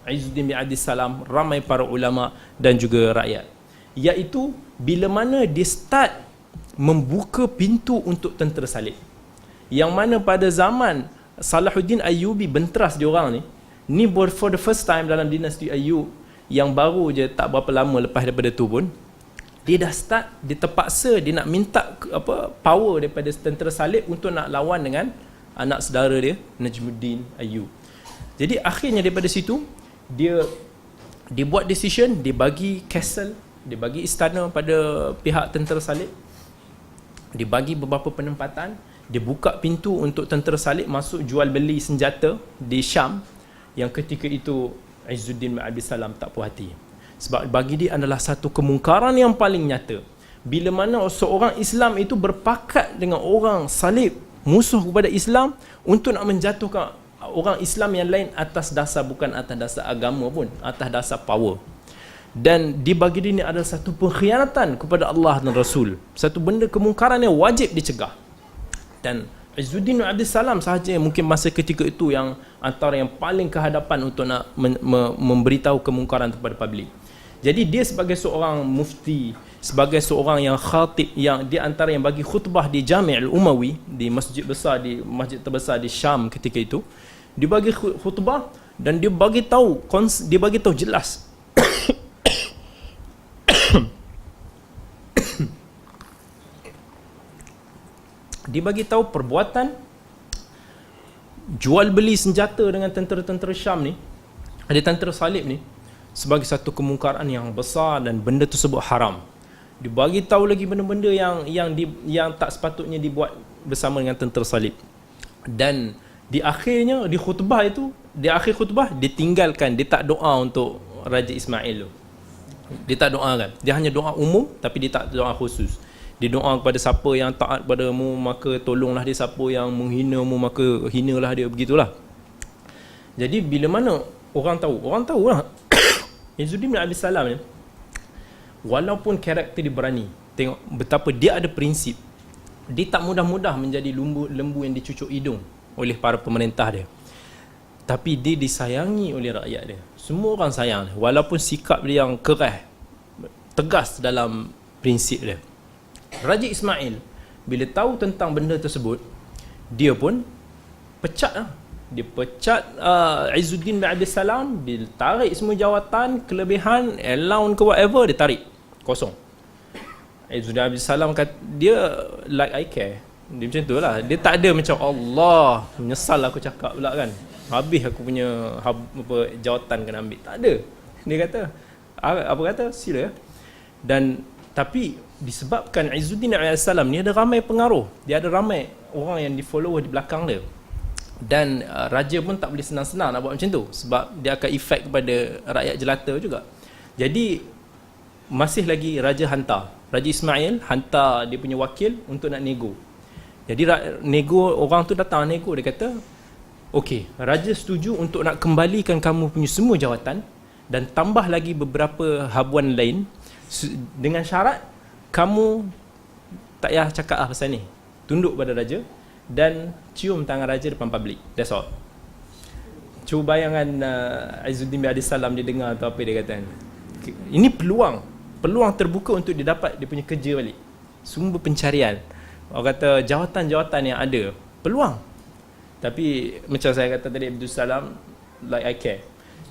Izzuddin bin Abdus Salam, ramai para ulama dan juga rakyat, iaitu bila mana dia start membuka pintu untuk tentera salib, yang mana pada zaman Salahuddin Ayyubi benteras diorang ni for the first time dalam dinasti Ayyub yang baru je, tak berapa lama lepas daripada tu pun dia dah start, dia terpaksa dia nak minta power daripada tentera salib untuk nak lawan dengan anak saudara dia Najmuddin Ayyub. Jadi akhirnya daripada situ dia buat decision, dia bagi castle, dia bagi istana pada pihak tentera salib, dia bagi beberapa penempatan, dia buka pintu untuk tentera salib masuk jual beli senjata di Syam, yang ketika itu Izzuddin bin Abdus Salam tak puas hati. Sebab bagi dia adalah satu kemungkaran yang paling nyata. Bila mana seorang Islam itu berpakat dengan orang salib, musuh kepada Islam, untuk nak menjatuhkan orang Islam yang lain atas dasar, bukan atas dasar agama pun, atas dasar power. Dan dibagi dia ini adalah satu pengkhianatan kepada Allah dan Rasul, satu benda kemungkaran yang wajib dicegah. Dan Izzuddin bin Abdus Salam sahaja mungkin masa ketika itu yang antara yang paling kehadapan untuk nak memberitahu kemungkaran kepada publik. Jadi dia sebagai seorang mufti, sebagai seorang yang khatib, yang dia antara yang bagi khutbah di Jami' al-Umawi, di masjid terbesar di Syam ketika itu, dia bagi khutbah dan dia bagi tahu jelas dia bagi tahu perbuatan jual beli senjata dengan tentera-tentera Syam ni, ada tentera salib ni, sebagai satu kemungkaran yang besar dan benda tersebut haram. Dia bagi tahu lagi benda-benda yang tak sepatutnya dibuat bersama dengan tentera salib. Dan di akhirnya di khutbah itu, di akhir khutbah dia tinggalkan, dia tak doa untuk Raja Ismail tu. Dia tak doakan. Dia hanya doa umum, tapi dia tak doa khusus. Dia doa kepada siapa yang taat padamu, maka tolonglah dia, siapa yang menghinamu, maka hinalah dia, begitulah. Jadi bila mana orang tahu lah Izzuddin bin Abdus Salam ni, walaupun karakter dia berani, tengok betapa dia ada prinsip, dia tak mudah-mudah menjadi lembu yang dicucuk hidung oleh para pemerintah dia, tapi dia disayangi oleh rakyat dia. Semua orang sayang dia, walaupun sikap dia yang keras, tegas dalam prinsip dia. Raja Ismail bila tahu tentang benda tersebut, dia pun pecat lah. Dia pecat Izzuddin bin Abdus Salam, dia tarik semua jawatan, kelebihan, allowance ke whatever, dia tarik kosong. Izzuddin bin Abdus Salam kata, dia like I care, dia macam tu lah. Dia tak ada macam Allah, menyesal aku cakap pula kan, habis aku punya jawatan kena ambil. Tak ada. Dia kata, apa kata, sila. Dan tapi disebabkan Izzuddin bin Abdus Salam ni ada ramai pengaruh, dia ada ramai orang yang di-follow di belakang dia, dan raja pun tak boleh senang-senang nak buat macam tu, sebab dia akan efek kepada rakyat jelata juga. Jadi masih lagi Raja Ismail hantar dia punya wakil untuk nak nego. Jadi orang tu datang nego, dia kata, okey, raja setuju untuk nak kembalikan kamu punya semua jawatan dan tambah lagi beberapa habuan lain, dengan syarat kamu tak payah cakap pasal ni, tunduk pada raja dan cium tangan raja depan public. That's all. Cuba bayangkan Izzuddin bin Abdus Salam dia dengar atau apa dia kata. Ini peluang terbuka untuk dia dapat dia punya kerja balik, sumber pencarian. Orang kata jawatan-jawatan yang ada, peluang. Tapi macam saya kata tadi, Abdus Salam like I care.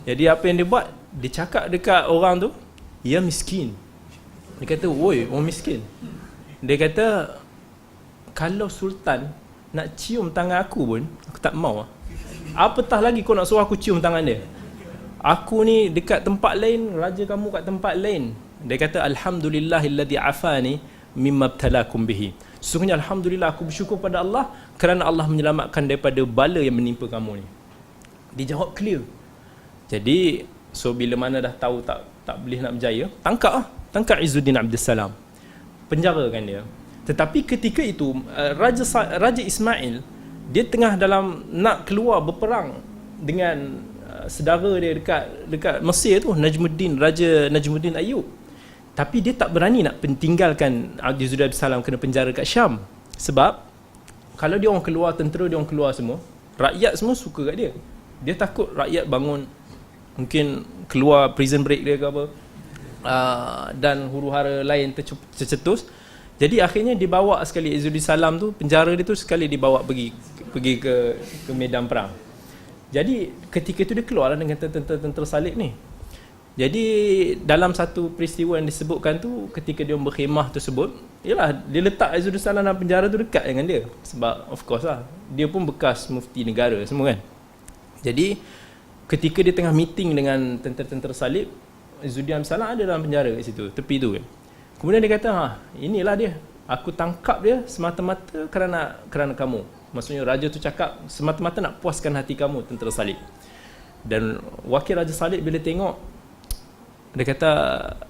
Jadi apa yang dia buat, dia cakap dekat orang tu, ya miskin. Dia kata, woi, orang miskin. Dia kata, kalau sultan nak cium tangan aku pun, aku tak mau. Apatah lagi kau nak suruh aku cium tangan dia. Aku ni dekat tempat lain, raja kamu kat tempat lain. Dia kata, alhamdulillahilladzi afani mimma btalakum bihi. Sesungguhnya alhamdulillah, aku bersyukur pada Allah kerana Allah menyelamatkan daripada bala yang menimpa kamu ni. Dia jawab clear. Jadi so bila mana dah tahu tak boleh nak berjaya, tangkap Izzuddin Abdus Salam, penjarakan dia. Tetapi ketika itu Raja Ismail dia tengah dalam nak keluar berperang dengan saudara dia dekat Mesir tu, Raja Najmuddin Ayub. Tapi dia tak berani nak tinggalkan Izzuddin Abdus Salam kena penjara kat Syam. Sebab kalau dia orang keluar, tentera dia orang keluar semua, rakyat semua suka kat dia. Dia takut rakyat bangun, mungkin keluar prison break dia ke apa, dan huru-hara lain tercetus. Jadi akhirnya dibawa sekali Izzuddin Salam tu, penjara dia tu sekali dibawa pergi ke medan perang. Jadi ketika itu dia keluarlah dengan tentera salib ni. Jadi dalam satu peristiwa yang disebutkan tu, ketika dia berkhemah tersebut, yalah, dia letak Izzuddin Salam dalam penjara tu dekat dengan dia. Sebab of course lah, dia pun bekas mufti negara semua kan. Jadi ketika dia tengah meeting dengan tentera salib, Izzuddin Salam ada dalam penjara kat situ, tepi tu kan. Kemudian dia kata, inilah dia, aku tangkap dia semata-mata kerana kamu. Maksudnya raja tu cakap semata-mata nak puaskan hati kamu, tentera salib. Dan wakil raja salib bila tengok, dia kata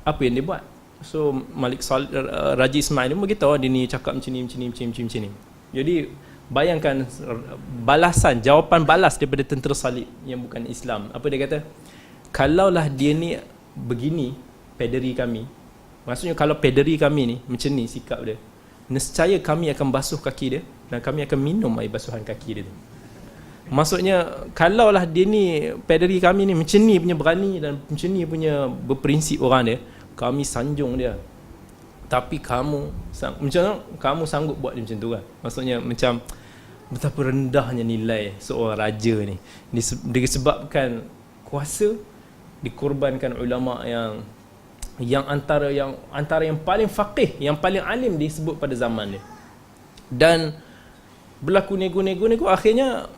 apa yang dia buat. So Raja Ismail dia beritahu dia ni cakap macam ni. Jadi bayangkan balasan, jawapan balas daripada tentera salib yang bukan Islam. Apa dia kata? Kalaulah dia ni begini pederi kami, maksudnya kalau pederi kami ni macam ni sikap dia, nescaya kami akan basuh kaki dia dan kami akan minum air basuhan kaki dia tu. Maksudnya kalaulah dia ni, pederi kami ni macam ni punya berani dan macam ni punya berprinsip orang dia, kami sanjung dia. Tapi kamu sanggup buat dia macam tu kan. Maksudnya macam betapa rendahnya nilai seorang raja ni. Disebabkan kuasa dikorbankan ulama yang antara yang paling faqih, yang paling alim disebut pada zaman dia. Dan berlaku nego akhirnya,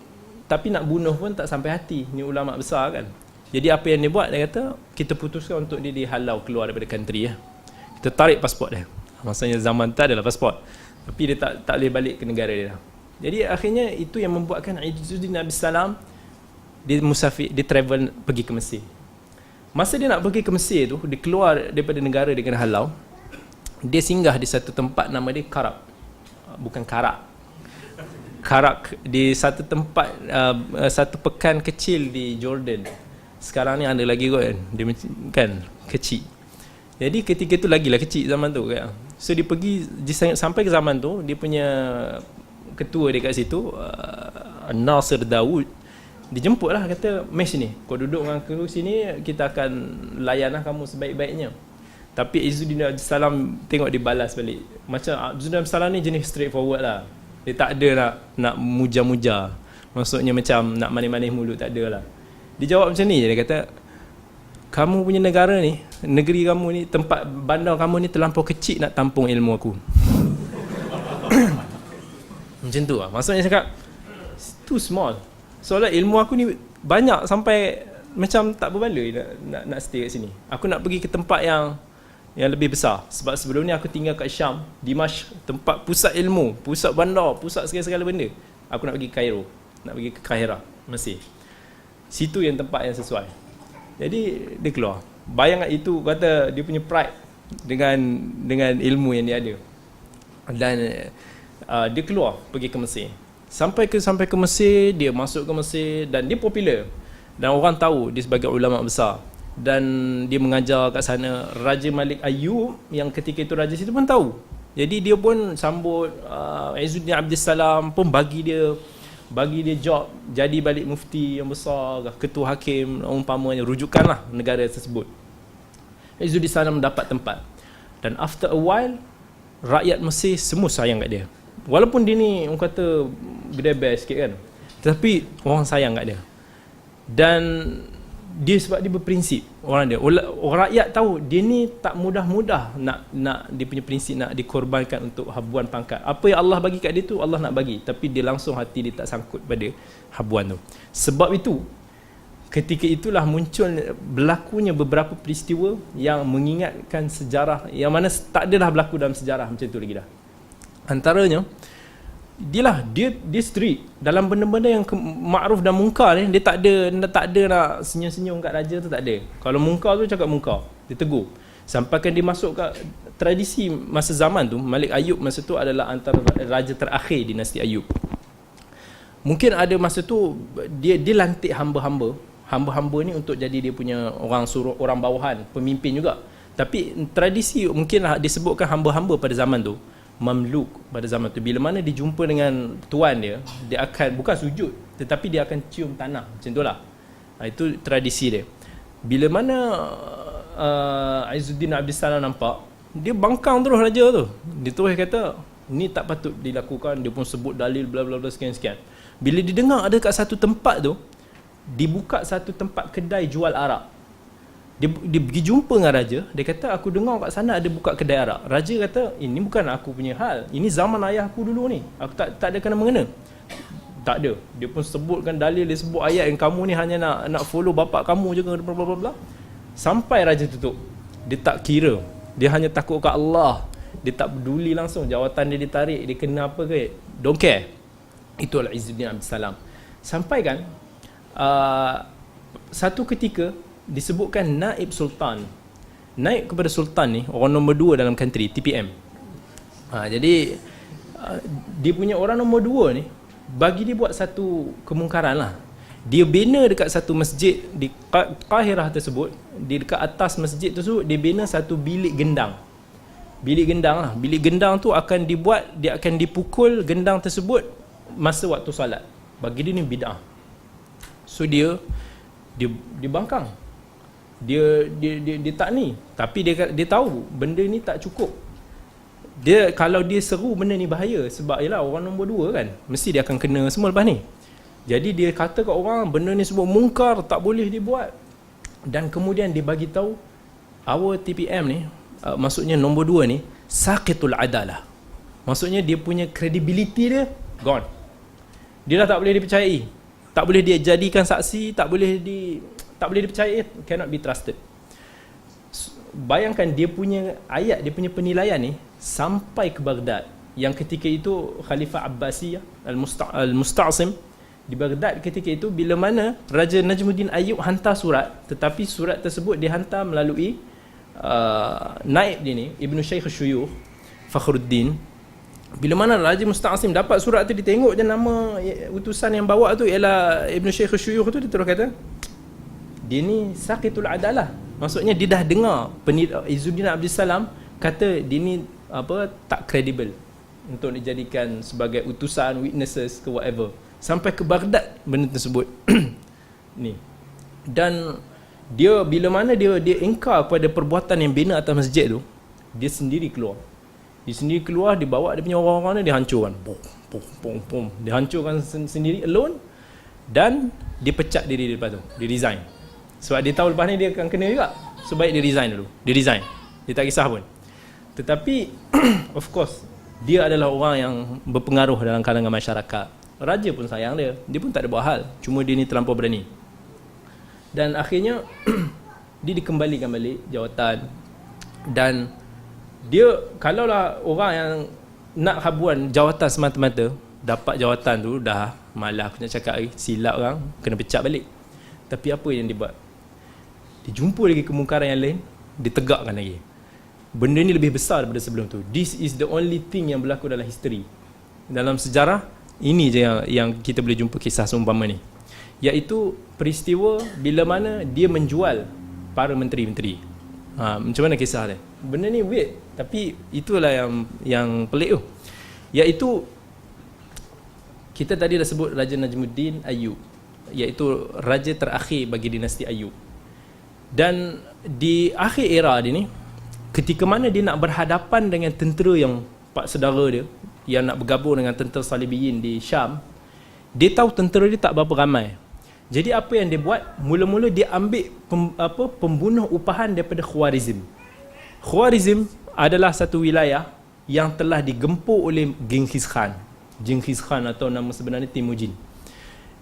tapi nak bunuh pun tak sampai hati ni ulama besar kan. Jadi apa yang dia buat, dia kata kita putuskan untuk dia dihalau keluar daripada country ya. Kita tarik pasport dia. Maksudnya zaman tu adalah pasport, tapi dia tak boleh balik ke negara dia. Jadi akhirnya itu yang membuatkan Izzuddin Abdus Salam dia musafir, dia travel pergi ke Mesir. Masa dia nak pergi ke Mesir tu, dia keluar daripada negara dia kena halau. Dia singgah di satu tempat nama dia Karak di satu tempat, satu pekan kecil di Jordan. Sekarang ni ada lagi kot dia kan kecil. Jadi ketika tu lagilah kecil zaman tu kan. So dia pergi sampai ke zaman tu, dia punya ketua dia kat situ, Nasir Daud, dia jemput lah, kata mesh ni, kau duduk dengan aku sini, kita akan layanlah kamu sebaik-baiknya. Tapi Izzuddin Abdus Salam tengok dia balas balik. Macam Izzuddin Abdus Salam ni jenis straightforward lah. Dia tak ada nak muja-muja. Maksudnya macam nak manis-manis mulut, tak ada lah. Dia jawab macam ni je, dia kata, kamu punya negara ni, negeri kamu ni, tempat bandar kamu ni terlampau kecil nak tampung ilmu aku. Macam tu lah. Maksudnya cakap, too small. Soalnya ilmu aku ni banyak sampai macam tak berbaloi nak stay kat sini. Aku nak pergi ke tempat yang lebih besar. Sebab sebelum ni aku tinggal kat Syam, Dimashq, tempat pusat ilmu, pusat bandar, pusat segala-segala benda. Aku nak pergi Cairo, nak pergi ke Kahirah, Mesir. Situ yang tempat yang sesuai. Jadi dia keluar. Bayangkan itu, kata dia punya pride dengan ilmu yang dia ada. Dan dia keluar pergi ke Mesir. Sampai ke Mesir, dia masuk ke Mesir dan dia popular. Dan orang tahu dia sebagai ulama besar. Dan dia mengajar kat sana. Raja Malik Ayub yang ketika itu raja situ pun tahu. Jadi dia pun sambut Izzuddin Abdus Salam, pun bagi dia job jadi balik mufti yang besar, ketua hakim, umpamanya, rujukanlah negara tersebut. Izzuddin Salam mendapat tempat. Dan after a while, rakyat Mesir semua sayang kat dia. Walaupun dia ni orang kata gedebel sikit kan, tetapi orang sayang kat dia. Dan dia sebab dia berprinsip, orang rakyat tahu dia ni tak mudah-mudah nak dia punya prinsip nak dikorbankan untuk habuan pangkat. Apa yang Allah bagi kat dia tu Allah nak bagi, tapi dia langsung hati dia tak sangkut pada habuan tu. Sebab itu ketika itulah berlakunya beberapa peristiwa yang mengingatkan sejarah yang mana tak adalah berlaku dalam sejarah macam tu lagi dah. Antaranya dia strict dalam benda-benda yang makruf dan mungkar ni. Dia tak ada nak senyum-senyum kat raja tu, tak ada. Kalau mungkar tu cakap mungkar, dia tegur. Sampaikan dia masuk kat tradisi masa zaman tu, Malik Ayub masa tu adalah antara raja terakhir dinasti Ayub. Mungkin ada masa tu dia lantik hamba-hamba hamba-hamba ni untuk jadi dia punya orang suruh, orang bawahan, pemimpin juga. Tapi tradisi mungkin disebutkan hamba-hamba pada zaman tu, mamluk pada zaman tu, bila mana dia jumpa dengan tuan dia, dia akan bukan sujud tetapi dia akan cium tanah, macam itulah. Itu tradisi dia. Bila mana Izzuddin Abdus Salam nampak, dia bangkang terus raja tu. Dia terus kata ni tak patut dilakukan. Dia pun sebut dalil bla bla bla sekian-sekian. Bila didengar ada kat satu tempat tu dibuka satu tempat kedai jual arak, dia pergi jumpa dengan raja. Dia kata aku dengar kat sana ada buka kedai arak. Raja kata ini bukan aku punya hal, ini zaman ayah aku dulu ni, aku tak ada kena mengena. Tak ada. Dia pun sebutkan dalil, dia sebut ayat yang kamu ni hanya nak follow bapak kamu je, bla bla bla. Sampai raja tutup. Dia tak kira, dia hanya takut kat Allah. Dia tak peduli langsung jawatan dia ditarik, dia kena apa ke, don't care. Itu adalah Izzuddin Abdus Salam. Sampai kan satu ketika disebutkan naib sultan. Naib kepada sultan ni orang nombor 2 dalam country, TPM. Jadi dia punya orang nombor 2 ni bagi dia buat satu kemungkaran lah. Dia bina dekat satu masjid di Qahirah tersebut, di dekat atas masjid tersebut dia bina satu bilik gendang. Bilik gendang lah. Bilik gendang tu akan dibuat, dia akan dipukul gendang tersebut masa waktu solat. Bagi dia ni bid'ah. So dia bangkang. Dia tak ni, tapi dia tahu benda ni tak cukup. Dia kalau dia seru benda ni bahaya, sebab yalah orang nombor 2 kan, mesti dia akan kena semua lepas ni. Jadi dia kata kat orang benda ni semua mungkar, tak boleh dibuat. Dan kemudian dia bagi tahu our TPM ni, maksudnya nombor 2 ni saqitul adalah. Maksudnya dia punya credibility dia gone. Dia dah tak boleh dipercayai. Tak boleh dia jadikan saksi, tak boleh dipercayai, cannot be trusted. Bayangkan dia punya ayat, dia punya penilaian ni sampai ke Baghdad, yang ketika itu Khalifah Abbasiyah Al-Musta'sim di Baghdad ketika itu, bila mana Raja Najmuddin Ayyub hantar surat, tetapi surat tersebut dihantar melalui naib dia ni, Ibnu Shaykh Syuyukh Fakhruddin. Bila mana Raja Musta'sim dapat surat tu, dia tengok je nama utusan yang bawa tu ialah Ibnu Shaykh Syuyukh tu, dia terus kata dia ni saqitul adalah. Maksudnya dia dah dengar Izzuddin Abdus Salam kata dia ni tak kredibel untuk dijadikan sebagai utusan, witnesses ke whatever. Sampai ke Baghdad benda tersebut. Ni. Dan dia bila mana dia ingkar kepada perbuatan yang bina atas masjid tu, dia sendiri keluar. Dia sendiri keluar, dia bawa dia punya orang-orang dia hancurkan. Pom. Dia hancurkan sendiri alone, dan dia pecat diri dia lepas tu. Dia resign. Sebab dia tahu lepas ni dia akan kena juga. So baik dia resign dulu. Dia resign. Dia tak kisah pun. Tetapi of course dia adalah orang yang berpengaruh dalam kalangan masyarakat. Raja pun sayang dia. Dia pun tak ada buat hal. Cuma dia ni terlampau berani. Dan akhirnya dia dikembalikan balik jawatan. Dan dia, kalaulah orang yang nak habuan jawatan semata-mata, dapat jawatan tu dah malah aku nak cakap lagi, silap orang, kena pecat balik. Tapi apa yang dia buat? Dia jumpa lagi kemungkaran yang lain, dia tegakkan lagi. Benda ni lebih besar daripada sebelum tu. This is the only thing yang berlaku dalam history. Dalam sejarah, ini je yang kita boleh jumpa kisah seumpama ni. Iaitu peristiwa bila mana dia menjual para menteri-menteri. Macam mana kisah dia? Benda ni weird, tapi itulah yang pelik tu. Iaitu kita tadi dah sebut Raja Najmuddin Ayyub, iaitu raja terakhir bagi dinasti Ayyub. Dan di akhir era dia ni, ketika mana dia nak berhadapan dengan tentera yang pak saudara dia yang nak bergabung dengan tentera Salibiyin di Syam, dia tahu tentera dia tak berapa ramai. Jadi apa yang dia buat? Mula-mula dia ambil pembunuh upahan daripada Khwarizm. Khwarizm adalah satu wilayah yang telah digempur oleh Genghis Khan. Genghis Khan atau nama sebenarnya Temujin.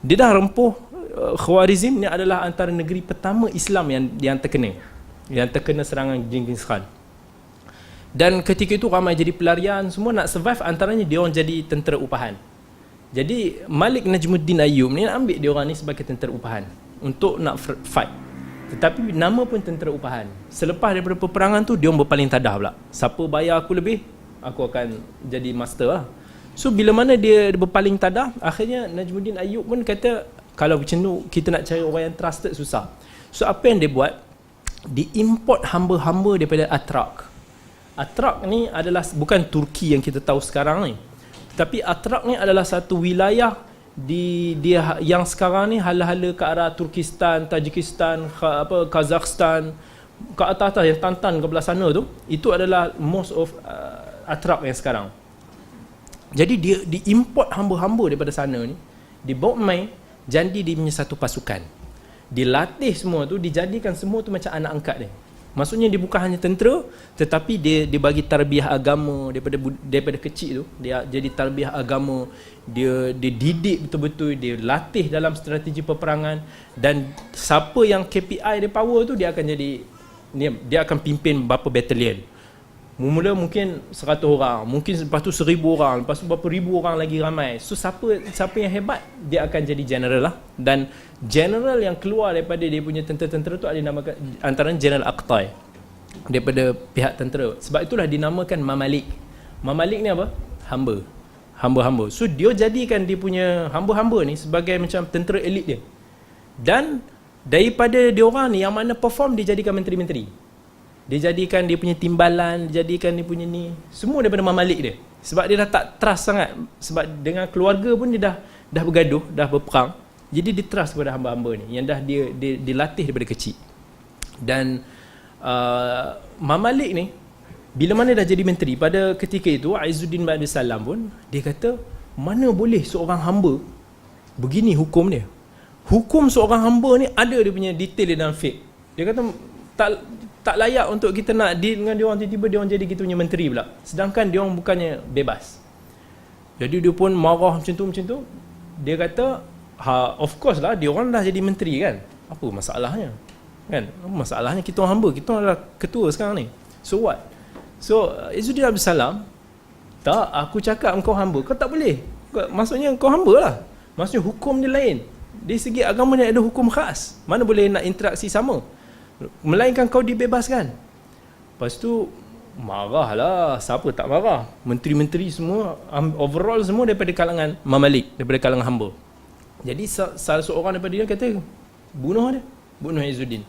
Dia dah rempuh. Khwarizm ni adalah antara negeri pertama Islam yang terkena serangan Genghis Khan. Dan ketika itu ramai jadi pelarian, semua nak survive, antaranya dia orang jadi tentera upahan. Jadi Malik Najmuddin Ayyub ni nak ambil dia orang ni sebagai tentera upahan untuk nak fight. Tetapi nama pun tentera upahan. Selepas daripada peperangan tu, dia orang berpaling tadah pula. Siapa bayar aku lebih, aku akan jadi master lah. So bila mana dia berpaling tadah, akhirnya Najmuddin Ayyub pun kata, Kalau macam tu kita nak cari orang yang trusted susah. So apa yang dia buat, diimport hamba-hamba daripada Atrak. Atrak ni adalah bukan Turki yang kita tahu sekarang ni, tapi Atrak ni adalah satu wilayah dia yang sekarang ni hala-hala ke arah Turkistan, Tajikistan, Kazakhstan, ke atas-atas yang Tantan ke belah sana tu, itu adalah most of Atrak yang sekarang. Jadi dia diimport hamba-hamba daripada sana ni, dibawa mai, jadi dia punya satu pasukan. Dilatih semua tu, dijadikan semua tu macam anak angkat dia. Maksudnya dia bukan hanya tentera, tetapi dia bagi tarbiyah agama daripada kecil tu. Dia jadi tarbiyah agama, dia didik betul-betul, dia latih dalam strategi peperangan, dan siapa yang KPI dia power tu, dia akan pimpin berapa batalion. Mula mungkin 100 orang, mungkin lepas tu 1000 orang, lepas tu berapa ribu orang lagi ramai. So siapa yang hebat, dia akan jadi general lah. Dan general yang keluar daripada dia punya tentera-tentera tu ada dinamakan antara General Aqtai daripada pihak tentera. Sebab itulah dinamakan Mamalik. Mamalik ni apa? Hamba-hamba. So dia jadikan dia punya hamba-hamba ni sebagai macam tentera elit dia. Dan daripada dia orang ni yang mana perform, dia jadikan menteri-menteri. Dia jadikan dia punya timbalan, dia jadikan dia punya ni, semua daripada Mamalik dia. Sebab dia dah tak trust sangat. Sebab dengan keluarga pun dia dah bergaduh, dah berperang. Jadi dia trust kepada hamba-hamba ni yang dah dia dilatih daripada kecil. Dan Mamalik ni bila mana dah jadi menteri, pada ketika itu Izzuddin bin Abdul Salam pun dia kata, mana boleh seorang hamba begini hukum dia. Hukum seorang hamba ni ada dia punya detail dia dalam fiqh. Dia kata tak layak untuk kita nak deal dengan dia orang, tiba-tiba dia orang jadi kita punya menteri pula. Sedangkan dia orang bukannya bebas. Jadi dia pun marah macam tu. Dia kata, of course lah, dia orang dah jadi menteri kan. Apa masalahnya? Kan? Apa masalahnya kita orang hamba? Kita orang adalah ketua sekarang ni. So what? So Izzuddin Abdul Salam, tak, aku cakap engkau hamba, kau tak boleh. Maksudnya kau hamba lah. Maksudnya hukum dia lain. Dari segi agama dia ada hukum khas. Mana boleh nak interaksi sama? Melainkan kau dibebaskan. Lepas tu marahlah. Siapa tak marah? Menteri-menteri semua, overall semua daripada kalangan Mamalik, daripada kalangan hamba. Jadi salah seorang daripada dia kata, bunuh Izzuddin.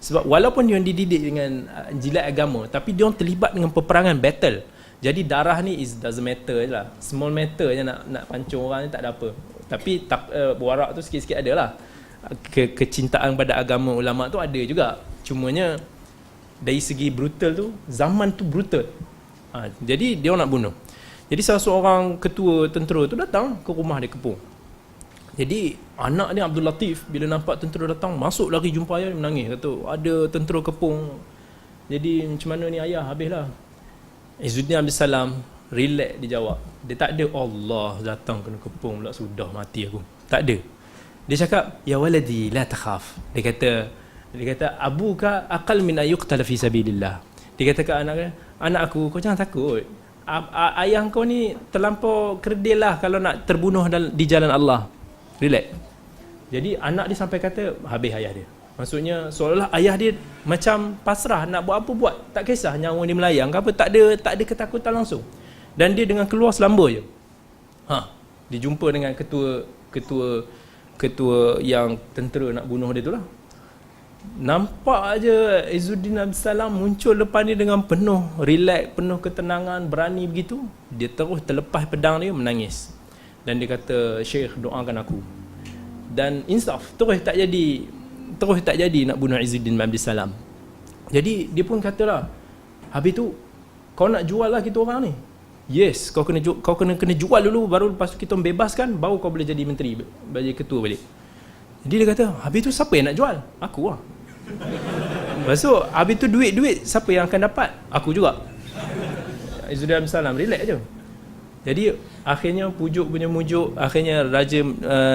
Sebab walaupun dia dididik dengan jilat agama, tapi dia terlibat dengan peperangan, battle. Jadi darah ni doesn't matter je lah. Small matter je nak pancung orang ni, tak ada apa. Tapi warak tu sikit-sikit ada lah. Kecintaan pada agama ulama tu ada juga. Cumanya dari segi brutal tu, zaman tu brutal. Jadi dia nak bunuh. Jadi salah seorang ketua tentera tu datang ke rumah dia kepung. Jadi anak dia Abdul Latif bila nampak tentera datang, masuk lari jumpa ayah, menangis, kata ada tentera kepung. Jadi macam mana ni ayah, habislah. Izzuddin Abdul Salam relax, dia jawab. Dia tak ada Allah datang kena kepung pula, sudah mati aku. Tak ada. Dia cakap, ya waladi la takhaf. Dia kata abuka aqal min ayuqtal fi sabilillah. Dia kata ke anak aku, kau jangan takut. Ayah kau ni terlampau kerdil lah kalau nak terbunuh di jalan Allah. Relax. Jadi anak dia sampai kata habis ayah dia. Maksudnya seolah-olah ayah dia macam pasrah, nak buat apa buat, tak kisah nyawa dia melayang ke apa, tak ada ketakutan langsung. Dan dia dengan keluar selamba je. Dia jumpa dengan ketua yang tentera nak bunuh dia tu lah. Nampak aja Izzuddin Abdul Salam muncul depan dia dengan penuh relax, penuh ketenangan, berani begitu. Dia terus terlepas pedang dia, menangis. Dan dia kata, Syekh, doakan aku. Dan insaf, terus tak jadi nak bunuh Izzuddin Abdul Salam. Jadi dia pun katalah, habis tu kau nak jual lah kita orang ni. Yes, kau kena jual dulu, baru lepas tu kita bebaskan, baru kau boleh jadi menteri, jadi ketua balik. Jadi dia kata, habis tu siapa yang nak jual? Aku lah. Lepas tu, habis tu duit siapa yang akan dapat? Aku juga. Izzuddin Abdul Salam relax je. Jadi akhirnya pujuk punya mujuk, akhirnya Raja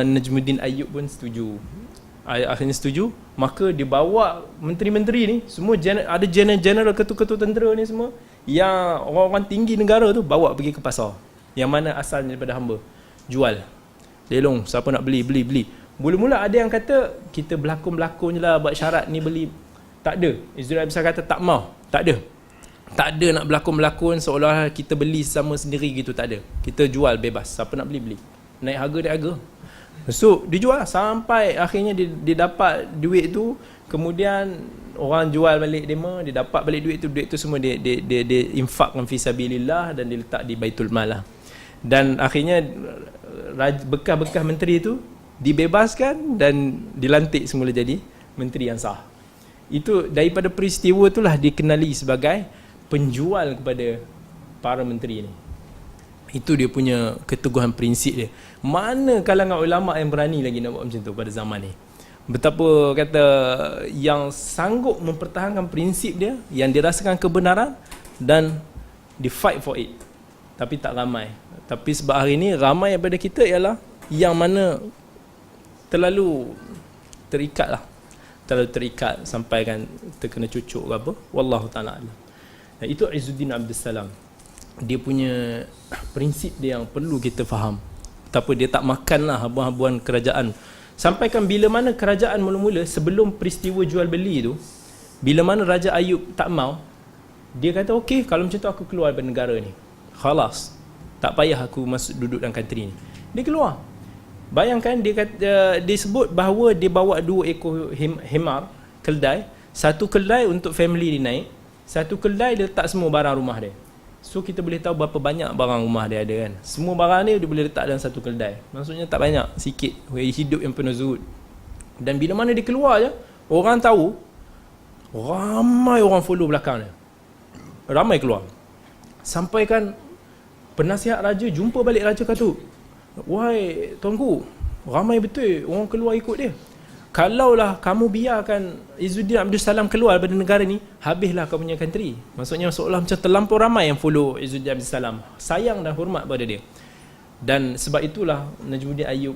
Najmuddin Ayyub pun setuju. Akhirnya setuju, maka dia bawa menteri-menteri ni, semua ada general ketua-ketua tentera ni semua, yang orang-orang tinggi negara tu bawa pergi ke pasar. Yang mana asalnya daripada hamba. Jual. Lelong, siapa nak beli. Mula-mula ada yang kata, kita berlakon-berlakon je lah, buat syarat ni beli. Tak ada. Izzuddin Abdul Salam kata, tak mau. Tak ada nak berlakon-berlakon seolah kita beli sama sendiri gitu, tak ada. Kita jual bebas. Siapa nak beli. Naik harga. So dia jual sampai akhirnya dia dapat duit tu, kemudian orang jual balik dia dapat balik duit tu semua dia infakkan fi sabilillah dan dia letak di Baitul Mal lah. Dan akhirnya bekas-bekas menteri tu dibebaskan dan dilantik semula jadi menteri yang sah. Itu daripada peristiwa itulah dikenali sebagai penjual kepada para menteri ni. Itu dia punya keteguhan prinsip dia. Mana kalangan ulama yang berani lagi nak buat macam tu pada zaman ni. Betapa kata yang sanggup mempertahankan prinsip dia, yang dirasakan kebenaran dan di fight for it. Tapi tak ramai. Tapi sebab hari ni ramai daripada kita ialah yang mana terlalu terikat lah. Terlalu terikat sampai kan terkena cucuk ke apa. Wallahu ta'ala alam. Dan itu Izzuddin Abdul Salam. Dia punya prinsip dia yang perlu kita faham. Betapa dia tak makanlah habuan-habuan kerajaan. Sampaikan bila mana kerajaan mula-mula sebelum peristiwa jual beli tu, bila mana Raja Ayub tak mau, dia kata okey, kalau macam tu aku keluar daripada negara ni. Khalas. Tak payah aku masuk duduk dalam country ni. Dia keluar. Bayangkan dia sebut bahawa dia bawa 2 ekor himar, keldai, satu keldai untuk family dia naik, satu keldai dia letak semua barang rumah dia. So kita boleh tahu berapa banyak barang rumah dia ada kan. Semua barang ni dia boleh letak dalam satu keldai. Maksudnya tak banyak, sikit. Hidup yang penuh zuhud. Dan bila mana dia keluar je, orang tahu, ramai orang follow belakang dia. Ramai keluar. Sampai kan penasihat raja jumpa balik raja kata, wahai tuanku, ramai betul orang keluar ikut dia. Kalaulah kamu biarkan Izzuddin Abdul Salam keluar daripada negara ni, habislah kau punya country. Maksudnya seolah macam terlampau ramai yang follow Izzuddin Abdul Salam. Sayang dan hormat pada dia. Dan sebab itulah Najmuddin Ayub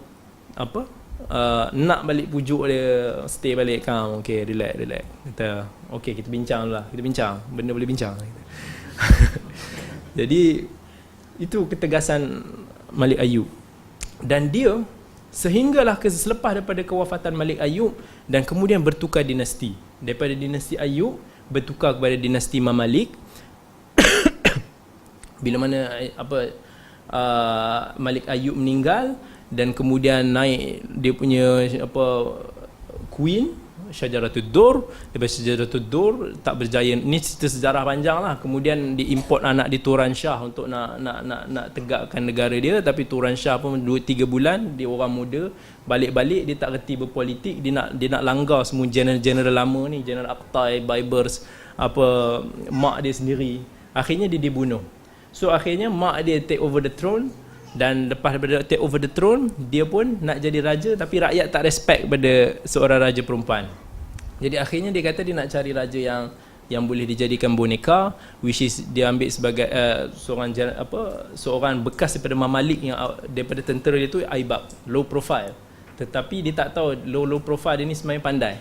nak balik pujuk dia, stay balik kam, okey, relax. Kata, okey, kita bincang dulu lah. Kita bincang, benda boleh bincang. Jadi itu ketegasan Malik Ayub. Dan dia sehinggalah selepas daripada kewafatan Malik Ayub dan kemudian bertukar dinasti. Daripada dinasti Ayub bertukar kepada dinasti Mamalik. Bila mana Malik Ayub meninggal dan kemudian naik dia punya queen Syajaratul Dur. Daripada Syajaratul Dur tak berjaya. Ini cerita sejarah panjang lah. Kemudian diimport anak di Turan Shah untuk nak tegakkan negara dia. Tapi Turan Shah pun 2-3 bulan, dia orang muda, balik-balik dia tak reti berpolitik. Dia nak langgar semua general lama ni, General Aqtai, Baibers, mak dia sendiri. Akhirnya dia dibunuh. So akhirnya mak dia take over the throne. Dan lepas daripada take over the throne, dia pun nak jadi raja, tapi rakyat tak respect pada seorang raja perempuan. Jadi akhirnya dia kata dia nak cari raja yang boleh dijadikan boneka, which is dia ambil sebagai seorang bekas daripada Mamalik yang daripada tentera dia tu, Aibak, low profile. Tetapi dia tak tahu low profile dia ni sebenarnya pandai.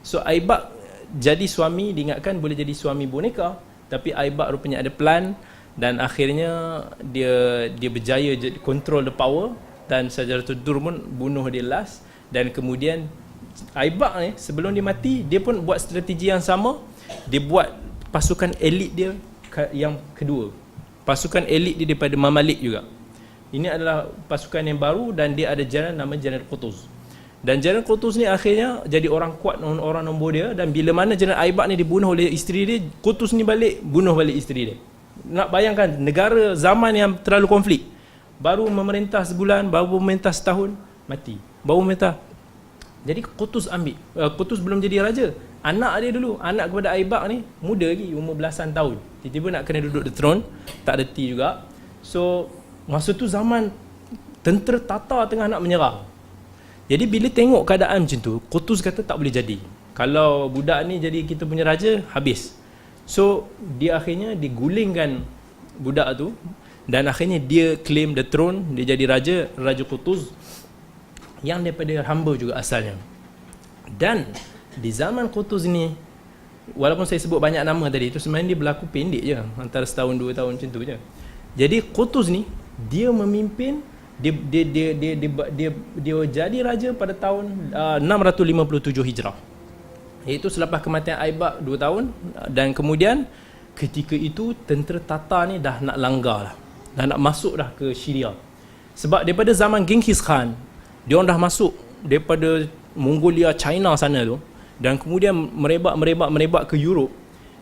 So Aibak jadi suami, diingatkan boleh jadi suami boneka, tapi Aibak rupanya ada plan. Dan akhirnya dia berjaya control the power, dan Syajaratul Dur pun bunuh dia last. Dan kemudian Aibak ni sebelum dia mati, dia pun buat strategi yang sama. Dia buat pasukan elit dia yang kedua, pasukan elit dia daripada Mamalik juga. Ini adalah pasukan yang baru dan dia ada general nama General Qutuz. Dan General Qutuz ni akhirnya jadi orang kuat, orang nombor dia. Dan bila mana General Aibak ni dibunuh oleh isteri dia, Qutuz ni balik bunuh balik isteri dia. Nak bayangkan negara zaman yang terlalu konflik, baru memerintah sebulan, baru memerintah setahun, mati. Baru memerintah. Jadi Qutuz ambil. Qutuz belum jadi raja. Anak dia dulu, anak kepada Aibak ni muda lagi, umur belasan tahun. Tiba-tiba nak kena duduk di throne, tak reti juga. So masa tu zaman tentera Tatar tengah nak menyerang. Jadi bila tengok keadaan macam tu, Qutuz kata tak boleh jadi. Kalau budak ni jadi kita punya raja, habis. So dia akhirnya digulingkan budak tu, dan akhirnya dia claim the throne, dia jadi Raja Qutuz yang daripada hamba juga asalnya. Dan di zaman Qutuz ni, walaupun saya sebut banyak nama tadi, itu sebenarnya dia berlaku pendek je, antara setahun 2 tahun macam tu je. Jadi Qutuz ni dia memimpin, dia jadi raja pada tahun 657 Hijrah. Iaitu selepas kematian Aibak 2 tahun. Dan kemudian ketika itu tentera Tatar ni dah nak langgar lah, dah nak masuk dah ke Syria. Sebab daripada zaman Genghis Khan, Dia orang dah masuk daripada Mongolia, China sana tu, dan kemudian merebak ke Europe.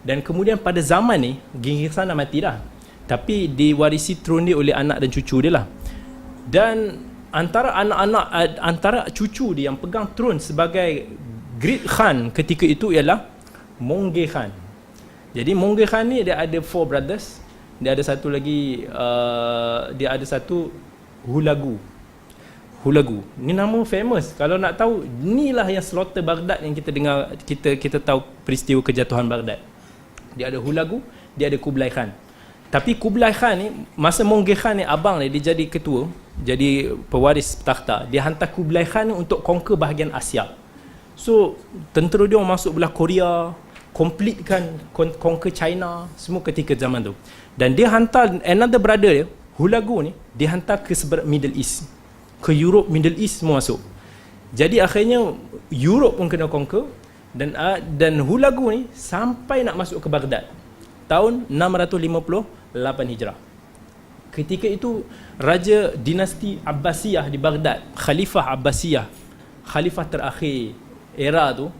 Dan kemudian pada zaman ni Genghis Khan dah mati dah, tapi diwarisi tron dia oleh anak dan cucu dia lah. Dan antara cucu dia yang pegang tron sebagai Great Khan ketika itu ialah Mongke Khan. Jadi Mongke Khan ni dia ada 4 brothers. Dia ada satu lagi dia ada satu Hulagu. Ni nama famous. Kalau nak tahu, inilah yang slaughter Baghdad yang kita dengar, kita tahu peristiwa kejatuhan Baghdad. Dia ada Hulagu, dia ada Kublai Khan. Tapi Kublai Khan ni, masa Mongke Khan ni abang dia jadi ketua, jadi pewaris takhta. Dia hantar Kublai Khan ni untuk conquer bahagian Asia. So tentera dia masuk belah Korea, completekan conquer China semua ketika zaman tu. Dan dia hantar another brother dia, Hulagu ni, dia hantar ke Middle East, ke Europe, Middle East semua masuk. Jadi akhirnya Europe pun kena conquer, dan Hulagu ni sampai nak masuk ke Baghdad tahun 658 Hijrah. Ketika itu raja dinasti Abbasiyah di Baghdad, Khalifah Abbasiyah, khalifah terakhir era tu,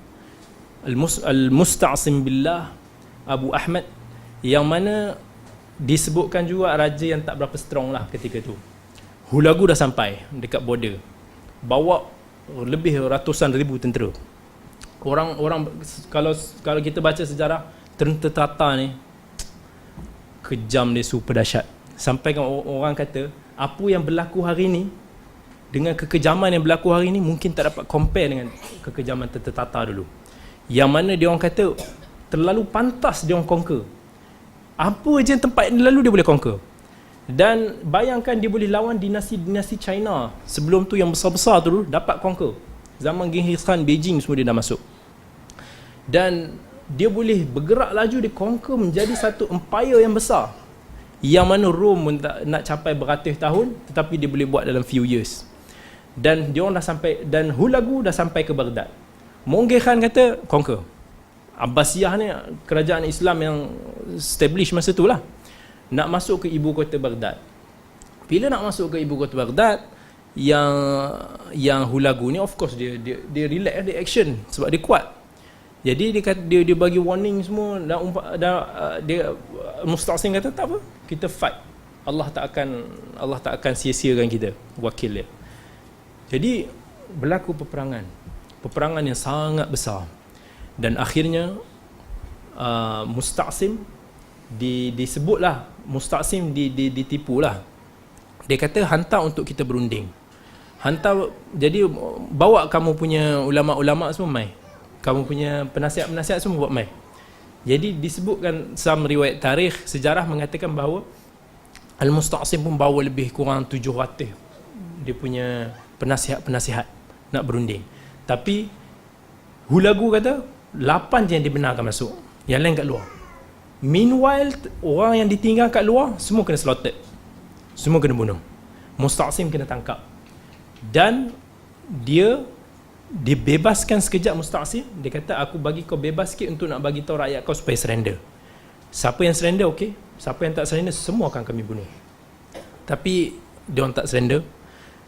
Al-Musta'sim Billah Abu Ahmad, yang mana disebutkan juga raja yang tak berapa strong lah ketika tu. Hulagu dah sampai dekat border, bawa lebih ratusan ribu tentera. Orang kalau kita baca sejarah, tentera Tatar ni kejam, dia super dahsyat. Sampai kan orang kata apa yang berlaku hari ni dengan kekejaman yang berlaku hari ni mungkin tak dapat compare dengan kekejaman tentera Tatar dulu, yang mana dia orang kata terlalu pantas dia orang conquer. Apa je tempat yang lalu dia boleh conquer. Dan bayangkan dia boleh lawan dinasti China sebelum tu yang besar-besar tu dulu dapat conquer. Zaman Genghis Khan, Beijing semua dia dah masuk. Dan dia boleh bergerak laju, dia conquer menjadi satu empire yang besar, yang mana Rome pun tak nak capai beratus tahun, tetapi dia boleh buat dalam few years. Dan dia orang dah sampai, dan Hulagu dah sampai ke Baghdad. Mongke Khan kata conquer. Abbasiyah ni kerajaan Islam yang establish masa tu lah, nak masuk ke ibu kota Baghdad. Bila nak masuk ke ibu kota Baghdad, yang Hulagu ni of course dia relax, dia action sebab dia kuat. Jadi dia bagi warning semua, dia Musta'sim kata tak apa, kita fight. Allah tak akan sia-siakan kita, wakil dia. Jadi berlaku peperangan yang sangat besar. Dan akhirnya Musta'sim disebutlah, Musta'sim ditipulah. Dia kata hantar untuk kita berunding. Hantar, jadi bawa kamu punya ulama-ulama semua mai. Kamu punya penasihat-penasihat semua buat mai. Jadi disebutkan some riwayat tarikh sejarah mengatakan bahawa Al-Musta'sim pun bawa lebih kurang 700 dia punya penasihat-penasihat nak berunding. Tapi Hulagu kata 8 je yang dibenarkan masuk, yang lain kat luar. Meanwhile orang yang ditinggal kat luar semua kena slaughtered, semua kena bunuh. Musta'sim kena tangkap, dan dia dibebaskan sekejap. Musta'sim dia kata aku bagi kau bebas sikit untuk nak bagi tahu rakyat kau supaya surrender. Siapa yang surrender okey, siapa yang tak surrender semua akan kami bunuh. Tapi dia orang tak surrender,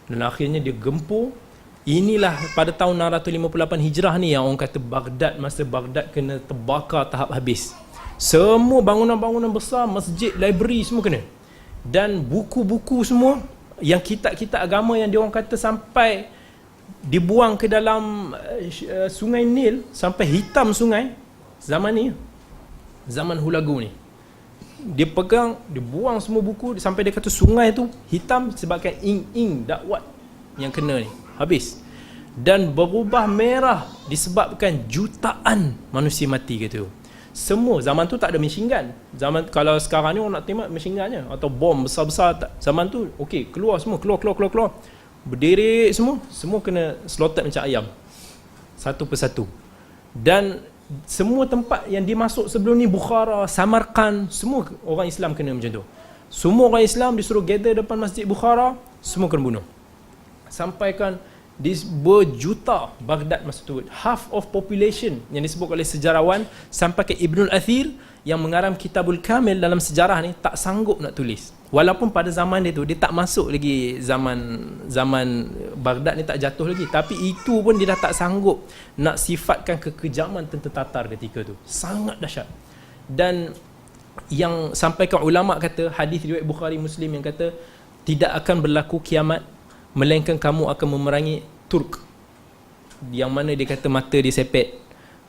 dan akhirnya dia gempur. Inilah pada tahun 658 Hijrah ni yang orang kata Baghdad, masa Baghdad kena terbakar tahap habis. Semua bangunan-bangunan besar, masjid, library semua kena. Dan buku-buku semua, yang kitab-kitab agama yang dia orang kata sampai dibuang ke dalam sungai Nil, sampai hitam sungai zaman ni, zaman Hulagu ni. Dia pegang, dia buang semua buku sampai dia kata sungai tu hitam sebabkan ing dakwat yang kena ni habis. Dan berubah merah disebabkan jutaan manusia mati kata. Semua zaman tu tak ada machine gun. Zaman kalau sekarang ni orang nak tembak machine gunnya atau bom besar-besar tak. Zaman tu okey, keluar semua, keluar. Berdiri semua kena slaughtered macam ayam. Satu persatu. Dan semua tempat yang dimasuk sebelum ni, Bukhara, Samarkand, semua orang Islam kena macam tu. Semua orang Islam disuruh gather depan Masjid Bukhara, semua kena bunuh. Sampaikan berjuta Baghdad masa tu. Half of population yang disebut oleh sejarawan sampai ke Ibnul Athir yang mengarang Kitabul Kamil dalam sejarah ni tak sanggup nak tulis. Walaupun pada zaman dia tu dia tak masuk lagi zaman Baghdad ni tak jatuh lagi, tapi itu pun dia dah tak sanggup nak sifatkan kekejaman tentera Tatar ketika tu. Sangat dahsyat. Dan yang sampaikan ulama kata, hadis riwayat Bukhari Muslim yang kata tidak akan berlaku kiamat melainkan kamu akan memerangi Turk, yang mana dia kata mata dia sepet,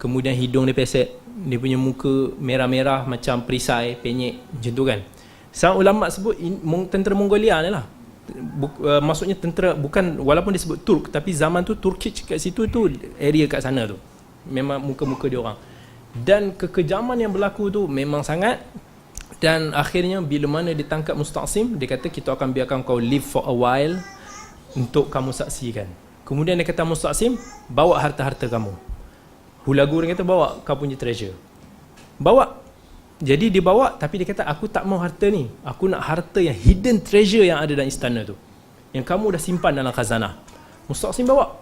kemudian hidung dia pesek, dia punya muka merah-merah macam perisai, penyek, macam tu kan. Sang ulama sebut tentera Mongolia ni lah. Maksudnya tentera, bukan, walaupun dia sebut Turk, tapi zaman tu Turkic kat situ tu area kat sana tu memang muka-muka dia orang. Dan kekejaman yang berlaku tu memang sangat. Dan akhirnya bila mana ditangkap Musta'sim, dia kata kita akan biarkan kau live for a while untuk kamu saksikan. Kemudian dia kata Musta'sim, bawa harta-harta kamu. Hulagu dia kata bawa kau punya treasure. Bawa. Jadi dia bawa, tapi dia kata aku tak mau harta ni. Aku nak harta yang hidden treasure yang ada dalam istana tu, yang kamu dah simpan dalam khazanah. Musta'sim bawa.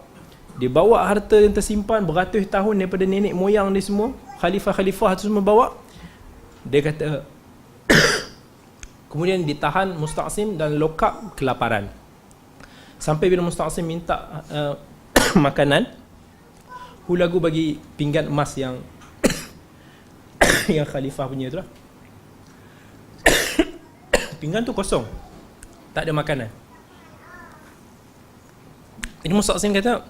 Dia bawa harta yang tersimpan beratus tahun daripada nenek moyang dia semua, khalifah-khalifah tu semua bawa. Dia kata kemudian ditahan Musta'sim dan lock up kelaparan. Sampai bila Musta'sim minta makanan, Hulagu bagi pinggan emas yang yang khalifah punya tu lah. Pinggan tu kosong, tak ada makanan. Jadi Musta'sim kata,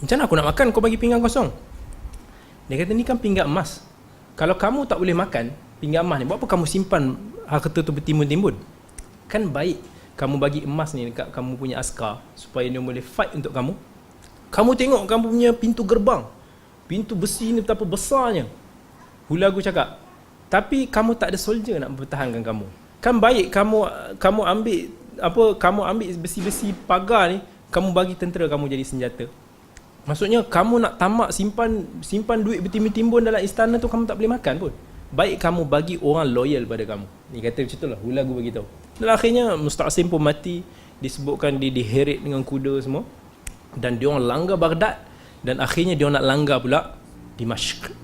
macam mana aku nak makan kau bagi pinggan kosong? Dia kata ni kan pinggan emas. Kalau kamu tak boleh makan pinggan emas ni, buat apa kamu simpan harta tu bertimbun-timbun? Kan baik kamu bagi emas ni dekat kamu punya askar supaya dia boleh fight untuk kamu. Kamu tengok kamu punya pintu gerbang, pintu besi ni betapa besarnya. Hulagu cakap, tapi kamu tak ada soldier nak mempertahankan kamu. Kan baik kamu ambil besi-besi pagar ni, kamu bagi tentera kamu jadi senjata. Maksudnya kamu nak tamak simpan duit bertimbun-timbun dalam istana tu, kamu tak boleh makan pun. Baik kamu bagi orang loyal pada kamu. Ni kata macam tu lah, Hulagu beritahu. Dan akhirnya Musta'sim pun mati. Disebutkan dia diheret dengan kuda semua. Dan dia orang langgar Baghdad. Dan akhirnya dia orang nak langgar pula Dimashq.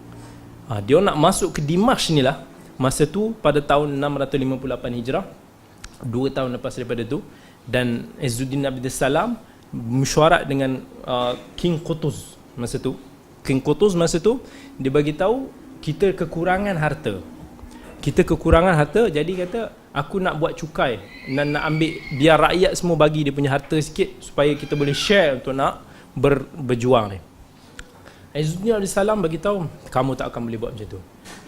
Dia orang nak masuk ke Dimashq ni lah. Masa tu pada tahun 658 Hijrah, 2 tahun lepas daripada tu. Dan Izzuddin Abdus Salam mesyuarat dengan King Qutuz masa tu. King Qutuz masa tu dia bagi tahu kita kekurangan harta. Jadi kata aku nak buat cukai, nak ambil, biar rakyat semua bagi dia punya harta sikit supaya kita boleh share untuk nak berjuang ni. Izzuddin Abdus Salam bagi tahu, kamu tak akan boleh buat macam tu.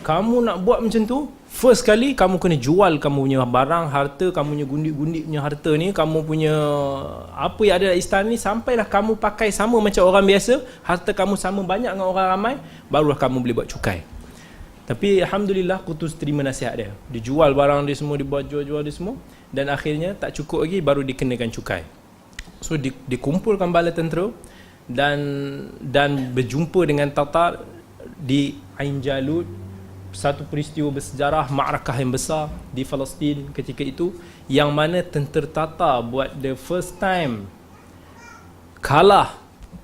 Kamu nak buat macam tu, first kali kamu kena jual kamu punya barang, harta, kamu punya gundik-gundik punya harta ni, kamu punya apa yang ada dalam istana ni, sampailah kamu pakai sama macam orang biasa, harta kamu sama banyak dengan orang ramai, barulah kamu boleh buat cukai. Tapi Alhamdulillah Qutuz terima nasihat dia. Dia jual barang dia semua, dia buat jual dia semua, dan akhirnya tak cukup lagi, baru dikenakan cukai. So dikumpulkan bala tentera dan berjumpa dengan Tatar di Ain Jalut. Satu peristiwa bersejarah, ma'rakah yang besar di Palestin ketika itu, yang mana tentera Tatar buat the first time kalah.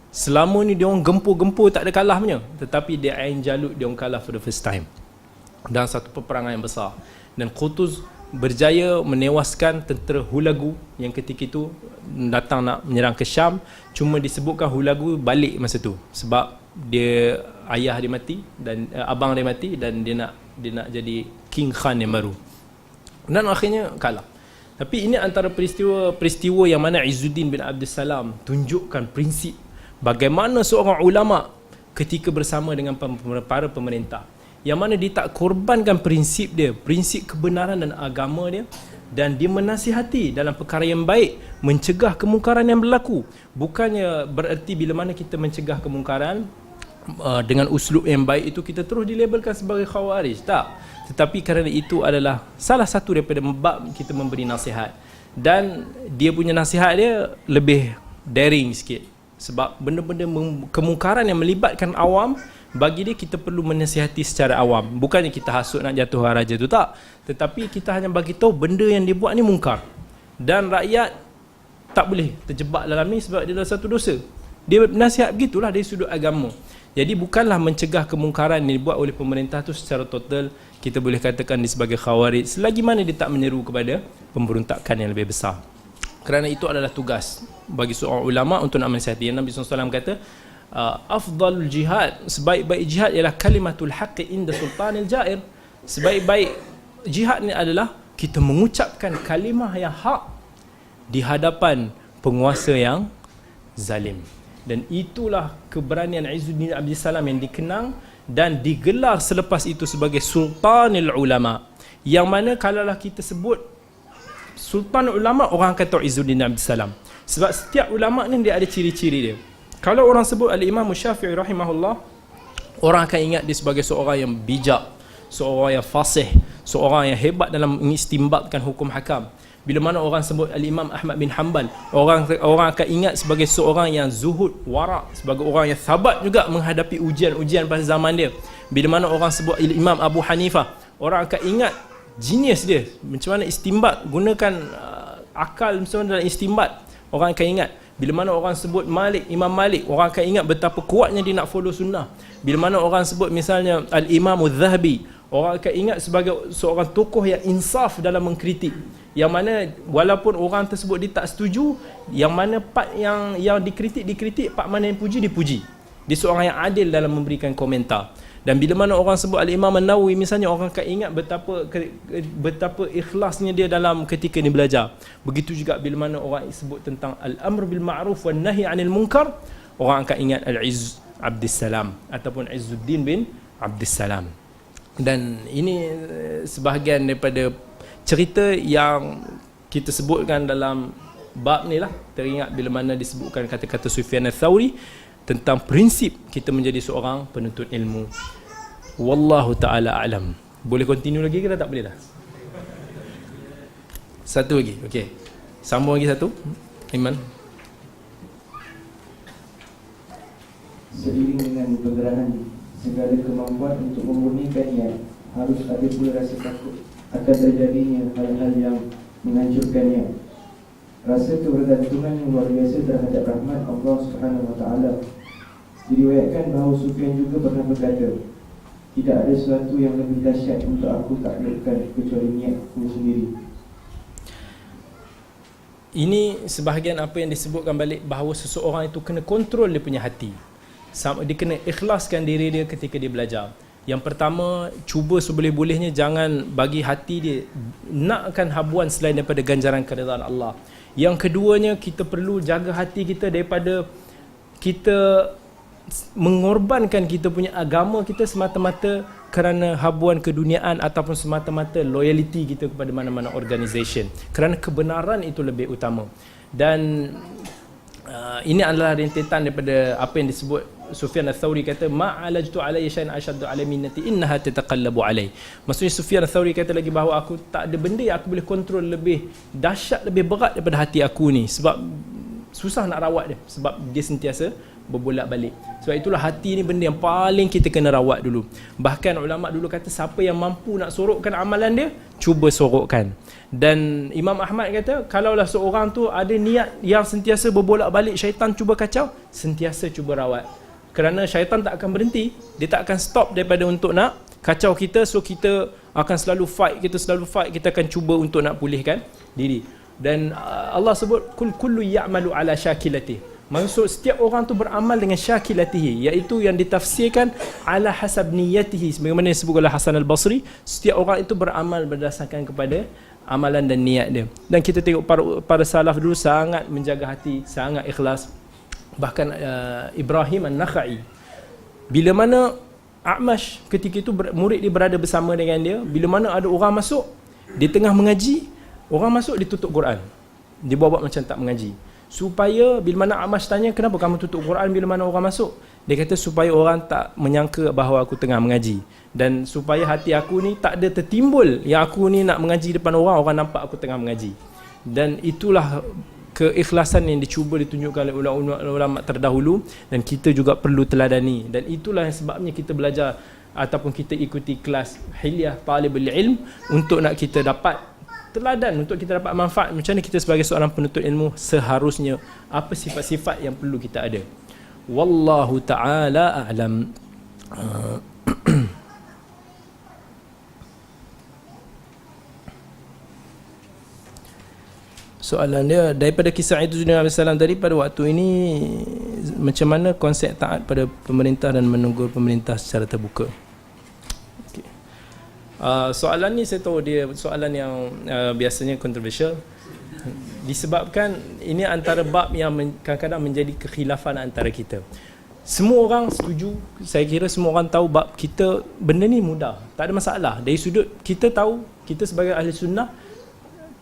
Selama ni dia orang gempur-gempur tak ada kalah punya, tetapi di Ain Jalut dia orang kalah for the first time dalam satu peperangan yang besar. Dan Qutuz berjaya menewaskan tentera Hulagu yang ketika itu datang nak menyerang ke Syam. Cuma disebutkan Hulagu balik masa tu sebab dia, ayah dia mati dan abang dia mati, dan dia nak jadi King Khan yang baru, dan akhirnya kalah. Tapi ini antara peristiwa yang mana Izzuddin bin Abdus Salam tunjukkan prinsip bagaimana seorang ulama ketika bersama dengan para pemerintah, yang mana dia tak korbankan prinsip dia, prinsip kebenaran dan agama dia, dan dia menasihati dalam perkara yang baik, mencegah kemungkaran yang berlaku. Bukannya bererti bila mana kita mencegah kemungkaran dengan uslub yang baik itu kita terus dilabelkan sebagai khawarij, tak. Tetapi kerana itu adalah salah satu daripada bab kita memberi nasihat, dan dia punya nasihat dia lebih daring sikit. Sebab benda-benda kemungkaran yang melibatkan awam, bagi dia kita perlu menasihati secara awam. Bukannya kita hasut nak jatuh raja tu, tak. Tetapi kita hanya bagi tahu benda yang dia buat ni mungkar, dan rakyat tak boleh terjebak dalam ni sebab dia adalah satu dosa. Dia nasihat begitulah dari sudut agama. Jadi bukanlah mencegah kemungkaran yang dibuat oleh pemerintah tu secara total kita boleh katakan dia sebagai khawarij selagi mana dia tak menyeru kepada pemberontakan yang lebih besar. Kerana itu adalah tugas bagi seorang ulama untuk nak menasihati. Nabi SAW kata afdalul jihad, sebaik-baik jihad ialah kalimatul haqqi inda sultanil jair. Sebaik-baik jihad ni adalah kita mengucapkan kalimah yang hak di hadapan penguasa yang zalim. Dan itulah keberanian Izzuddin Abdul Salam yang dikenang dan digelar selepas itu sebagai Sultanul Ulama. Yang mana kalaulah kita sebut Sultanul Ulama, orang akan tahu Izzuddin Abdul Salam. Sebab setiap ulama ni dia ada ciri-ciri dia. Kalau orang sebut Al-Imam Syafi'i rahimahullah, orang akan ingat dia sebagai seorang yang bijak, seorang yang fasih, seorang yang hebat dalam mengistimbatkan hukum hakam. Bila mana orang sebut Al-Imam Ahmad bin Hanbal, orang akan ingat sebagai seorang yang zuhud, warak, sebagai orang yang sabat juga menghadapi ujian-ujian pada zaman dia. Bila mana orang sebut Imam Abu Hanifah, orang akan ingat genius dia, macam mana istimbat, gunakan akal macam mana dalam istimbat, orang akan ingat. Bila mana orang sebut Imam Malik, orang akan ingat betapa kuatnya dia nak follow sunnah. Bila mana orang sebut misalnya Al-Imam Al-Zahabi, orang akan ingat sebagai seorang tokoh yang insaf dalam mengkritik. Yang mana walaupun orang tersebut dia tak setuju, yang mana part yang dikritik, part mana yang dipuji. Dia seorang yang adil dalam memberikan komentar. Dan bila mana orang sebut Al-Imam An-Nawawi misalnya, orang akan ingat betapa ikhlasnya dia dalam ketika dia belajar. Begitu juga bila mana orang sebut tentang Al-Amr bil Ma'ruf wan Nahi 'anil Munkar, orang akan ingat Al-Izz Abdus Salam ataupun Izzuddin bin Abdus Salam. Dan ini sebahagian daripada cerita yang kita sebutkan dalam bab ni lah. Teringat bila mana disebutkan kata-kata Sufyan Ats-Tsauri tentang prinsip kita menjadi seorang penuntut ilmu. Wallahu ta'ala a'lam. Boleh continue lagi ke tak boleh dah? Satu lagi, okey. Sambung lagi satu. Iman. Seiring dengan penggerahan segala kemampuan untuk memurnikannya, harus ada pula rasa takut akan terjadinya hal-hal yang menghancurkannya. Rasa kebergantungan yang luar biasa terhadap rahmat Allah Subhanahu Wa Taala. Diriwayatkan bahawa Sufyan juga pernah berkata, tidak ada sesuatu yang lebih dahsyat untuk aku taklukkan kecuali niatku sendiri. Ini sebahagian apa yang disebutkan balik bahawa seseorang itu kena kontrol dia punya hati. Dia kena ikhlaskan diri dia ketika dia belajar. Yang pertama, cuba seboleh-bolehnya jangan bagi hati dia nakkan habuan selain daripada ganjaran keridaan Allah. Yang keduanya, kita perlu jaga hati kita daripada kita mengorbankan kita punya agama kita semata-mata kerana habuan keduniaan ataupun semata-mata loyalty kita kepada mana-mana organisation. Kerana kebenaran itu lebih utama. Dan ini adalah rentetan daripada apa yang disebut Sufyan Ats-Tsauri kata ma'alajtu alayya shay'an ashaddu ala minnati innaha tataqallabu alai. Maksudnya Sufyan Ats-Tsauri kata lagi bahawa aku tak ada benda yang aku boleh kontrol lebih dahsyat, lebih berat daripada hati aku ni, sebab susah nak rawat dia, sebab dia sentiasa berbolak-balik. Sebab itulah hati ni benda yang paling kita kena rawat dulu. Bahkan ulama dulu kata siapa yang mampu nak sorokkan amalan dia, cuba sorokkan. Dan Imam Ahmad kata kalaulah seorang tu ada niat yang sentiasa berbolak-balik, syaitan cuba kacau, sentiasa cuba rawat. Kerana syaitan tak akan berhenti, dia tak akan stop daripada untuk nak kacau kita. So kita akan selalu fight, kita akan cuba untuk nak pulihkan diri. Dan Allah sebut kullu ya'malu ala syakilatihi. Maksud setiap orang tu beramal dengan syakilatihi, iaitu yang ditafsirkan ala hasab niyatihi, sebagaimana disebut oleh Hasan Al-Basri, setiap orang itu beramal berdasarkan kepada amalan dan niat dia. Dan kita tengok para salaf dulu sangat menjaga hati, sangat ikhlas. Bahkan Ibrahim An-Nakhai, bila mana A'mash ketika itu murid dia berada bersama dengan dia, bila mana ada orang masuk, dia tengah mengaji, orang masuk dia tutup Quran, dia buat macam tak mengaji, supaya bila mana A'mash tanya kenapa kamu tutup Quran bila mana orang masuk, dia kata supaya orang tak menyangka bahawa aku tengah mengaji, dan supaya hati aku ni tak ada tertimbul yang aku ni nak mengaji depan orang, orang nampak aku tengah mengaji. Dan itulah keikhlasan yang dicuba ditunjukkan oleh ulama terdahulu, dan kita juga perlu teladani. Dan itulah yang sebabnya kita belajar ataupun kita ikuti kelas Hilyah Talibul Ilm, untuk nak kita dapat teladan, untuk kita dapat manfaat macam mana kita sebagai seorang penuntut ilmu seharusnya, apa sifat-sifat yang perlu kita ada. Wallahu ta'ala a'lam. Soalan dia, daripada kisah itu Nabi SAW tadi, pada waktu ini macam mana konsep taat pada pemerintah dan menegur pemerintah secara terbuka? Okay. Soalan ni saya tahu dia soalan yang biasanya kontroversial, disebabkan ini antara bab yang kadang-kadang menjadi kekhilafan antara kita. Semua orang setuju, saya kira semua orang tahu bab kita, benda ni mudah, tak ada masalah. Dari sudut kita tahu, kita sebagai ahli sunnah,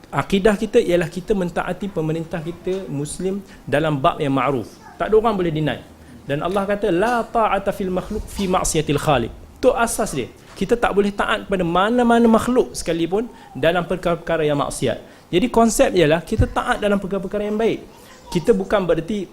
akidah kita ialah kita mentaati pemerintah kita Muslim dalam bab yang ma'ruf. Tak ada orang boleh deny. Dan Allah kata la ta'ata fil makhluk fi ma'siyatil khaliq. Itu asas dia. Kita tak boleh taat pada mana-mana makhluk sekalipun dalam perkara-perkara yang maksiat. Jadi konsep ialah kita taat dalam perkara-perkara yang baik. Kita bukan bererti,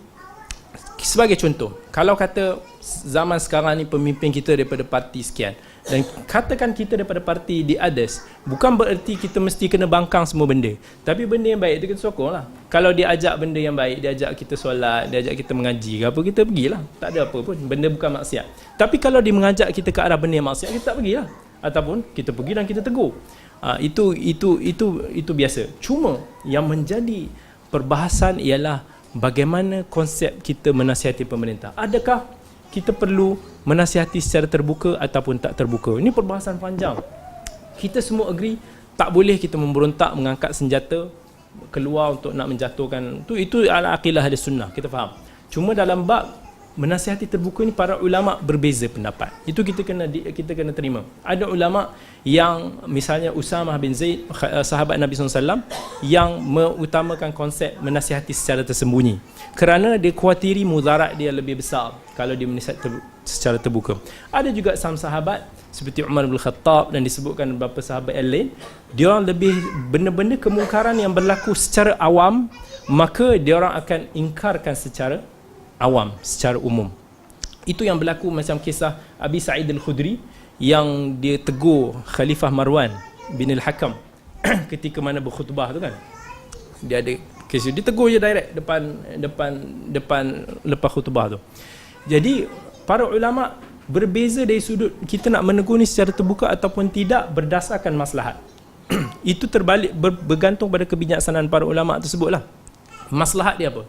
sebagai contoh, kalau kata zaman sekarang ni pemimpin kita daripada parti sekian, dan katakan kita daripada parti di others, bukan bererti kita mesti kena bangkang semua benda. Tapi benda yang baik tu kita sokong lah. Kalau dia ajak benda yang baik, dia ajak kita solat, dia ajak kita mengaji ke apa, kita pergilah. Tak ada apa pun, benda bukan maksiat. Tapi kalau dia mengajak kita ke arah benda yang maksiat, kita tak pergilah. Ataupun kita pergi dan kita tegur. Itu biasa. Cuma yang menjadi perbahasan ialah bagaimana konsep kita menasihati pemerintah. Adakah kita perlu menasihati secara terbuka ataupun tak terbuka? Ini perbahasan panjang. Kita semua agree tak boleh kita memberontak, mengangkat senjata, keluar untuk nak menjatuhkan. Itu adalah akidah ahli sunnah, kita faham. Cuma dalam bab menasihati terbuka ni para ulama berbeza pendapat. Itu kita kena terima. Ada ulama yang misalnya Usamah bin Zaid, sahabat Nabi SAW, yang mengutamakan konsep menasihati secara tersembunyi kerana dia khawatiri mudarat dia lebih besar kalau dia menasihati secara terbuka. Ada juga sahabat seperti Umar bin Khattab dan disebutkan beberapa sahabat yang lain, dia orang lebih benda-benda kemungkaran yang berlaku secara awam, maka dia orang akan ingkarkan secara awam, secara umum. Itu yang berlaku macam kisah Abi Sa'id Al-Khudri yang dia tegur Khalifah Marwan bin Al-Hakam ketika mana berkhutbah tu kan. Dia ada kes, dia tegur je direct depan lepas khutbah tu. Jadi para ulama berbeza dari sudut kita nak menegur ni secara terbuka ataupun tidak berdasarkan maslahat. Itu terbalik bergantung pada kebijaksanaan para ulama tersebutlah. Maslahat dia apa?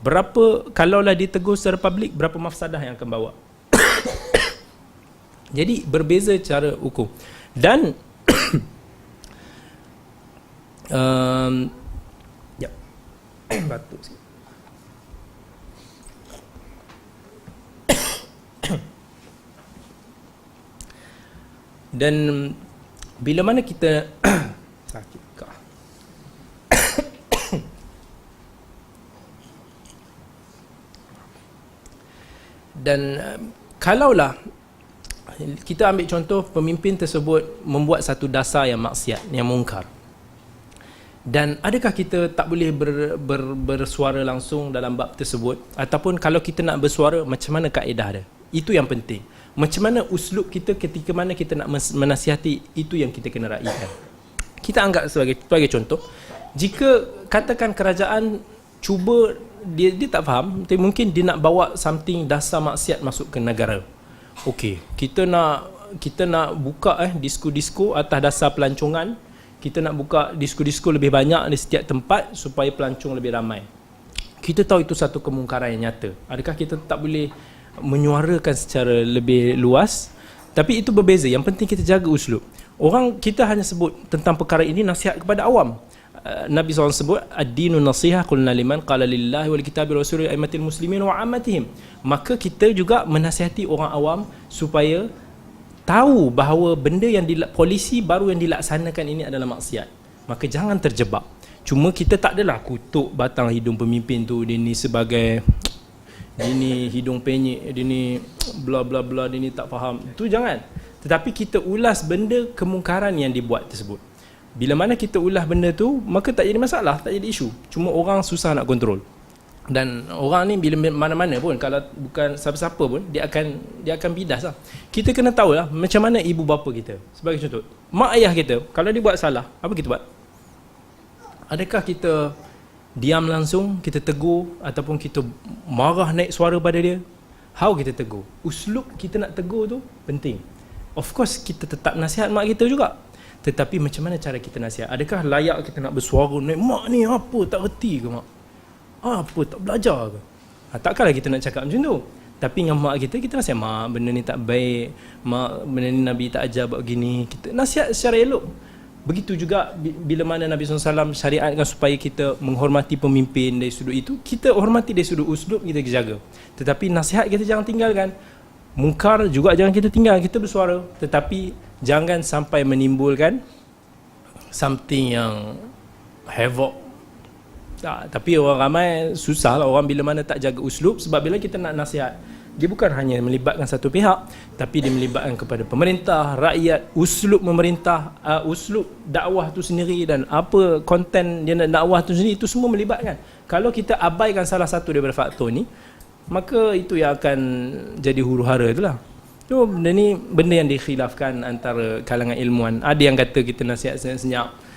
Berapa, kalaulah ditegur secara publik, berapa mafsadah yang akan bawa. Jadi berbeza cara hukum. Dan batuk sikit. Dan bila mana kita sakit kah? Dan kalaulah kita ambil contoh pemimpin tersebut membuat satu dasar yang maksiat, yang mungkar, dan adakah kita tak boleh bersuara langsung dalam bab tersebut? Ataupun kalau kita nak bersuara, macam mana kaedah dia? Itu yang penting. Macam mana uslub kita ketika mana kita nak menasihati, itu yang kita kena raikan. Kita anggap sebagai contoh, jika katakan kerajaan cuba, dia tak faham, tapi mungkin dia nak bawa something dasar maksiat masuk ke negara. Okey, kita nak buka disko-disko atas dasar pelancongan. Kita nak buka disko-disko lebih banyak di setiap tempat supaya pelancong lebih ramai. Kita tahu itu satu kemungkaran yang nyata. Adakah kita tak boleh menyuarakan secara lebih luas? Tapi itu berbeza. Yang penting kita jaga uslub. Orang kita hanya sebut tentang perkara ini nasihat kepada awam. Nabi SAW sebut ad-dinu nasihah qulna liman qala lillahi wal kitabi rasuli aimatil muslimin wa ammatihim. Maka kita juga menasihati orang awam supaya tahu bahawa benda yang polisi baru yang dilaksanakan ini adalah maksiat. Maka jangan terjebak. Cuma kita tak adalah kutuk batang hidung pemimpin tu, dia ni sebagai dia ni hidung penyek, dia ni bla bla bla, dia ni tak faham. Itu jangan. Tetapi kita ulas benda kemungkaran yang dibuat tersebut. Bila mana kita ulas benda tu, maka tak jadi masalah, tak jadi isu. Cuma orang susah nak kontrol. Dan orang ni bila mana-mana pun, kalau bukan siapa-siapa pun, dia akan bidas lah. Kita kena tahu lah macam mana ibu bapa kita. Sebagai contoh, mak ayah kita, kalau dia buat salah, apa kita buat? Adakah kita diam langsung, kita tegur, ataupun kita marah naik suara pada dia? How kita tegur, uslub kita nak tegur tu penting. Of course kita tetap nasihat mak kita juga, tetapi macam mana cara kita nasihat? Adakah layak kita nak bersuara naik, mak ni apa tak reti ke mak, apa tak belajar ke? Takkanlah kita nak cakap macam tu. Tapi dengan mak kita nasihat, mak benda ni tak baik, mak benda ni Nabi tak ajar buat gini. Kita nasihat secara elok. Begitu juga bila mana Nabi SAW syariatkan supaya kita menghormati pemimpin dari sudut itu, kita hormati dari sudut uslub, kita jaga. Tetapi nasihat kita jangan tinggalkan. Mungkar juga jangan kita tinggal, kita bersuara. Tetapi jangan sampai menimbulkan something yang havoc. Tapi orang ramai susah lah orang bila mana tak jaga uslub. Sebab bila kita nak nasihat, dia bukan hanya melibatkan satu pihak, tapi dia melibatkan kepada pemerintah, rakyat, uslub memerintah, uslub dakwah tu sendiri, dan apa konten dia nak dakwah tu sendiri, itu semua melibatkan. Kalau kita abaikan salah satu daripada faktor ni, maka itu yang akan jadi huru-hara itulah. So, benda ni benda yang dikhilafkan antara kalangan ilmuwan. Ada yang kata kita nasihat senyap-senyap.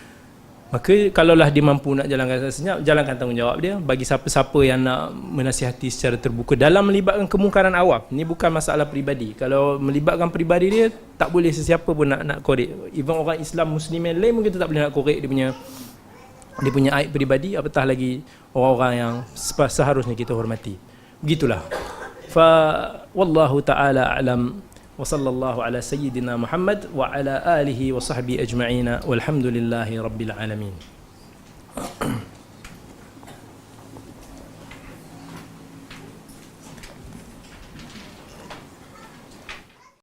Maka kalaulah dia mampu nak jalankan senyap, jalankan tanggungjawab dia. Bagi siapa-siapa yang nak menasihati secara terbuka dalam melibatkan kemungkaran awam, ni bukan masalah peribadi. Kalau melibatkan peribadi dia, tak boleh sesiapa pun nak korek. Even orang Islam Muslim yang lain mungkin tak boleh nak korek dia punya aib peribadi, apatah lagi orang-orang yang seharusnya kita hormati. Begitulah. Fa wallahu taala alam. وصلى الله على سيدنا محمد وعلى آله وصحبه أجمعين والحمد لله رب العالمين.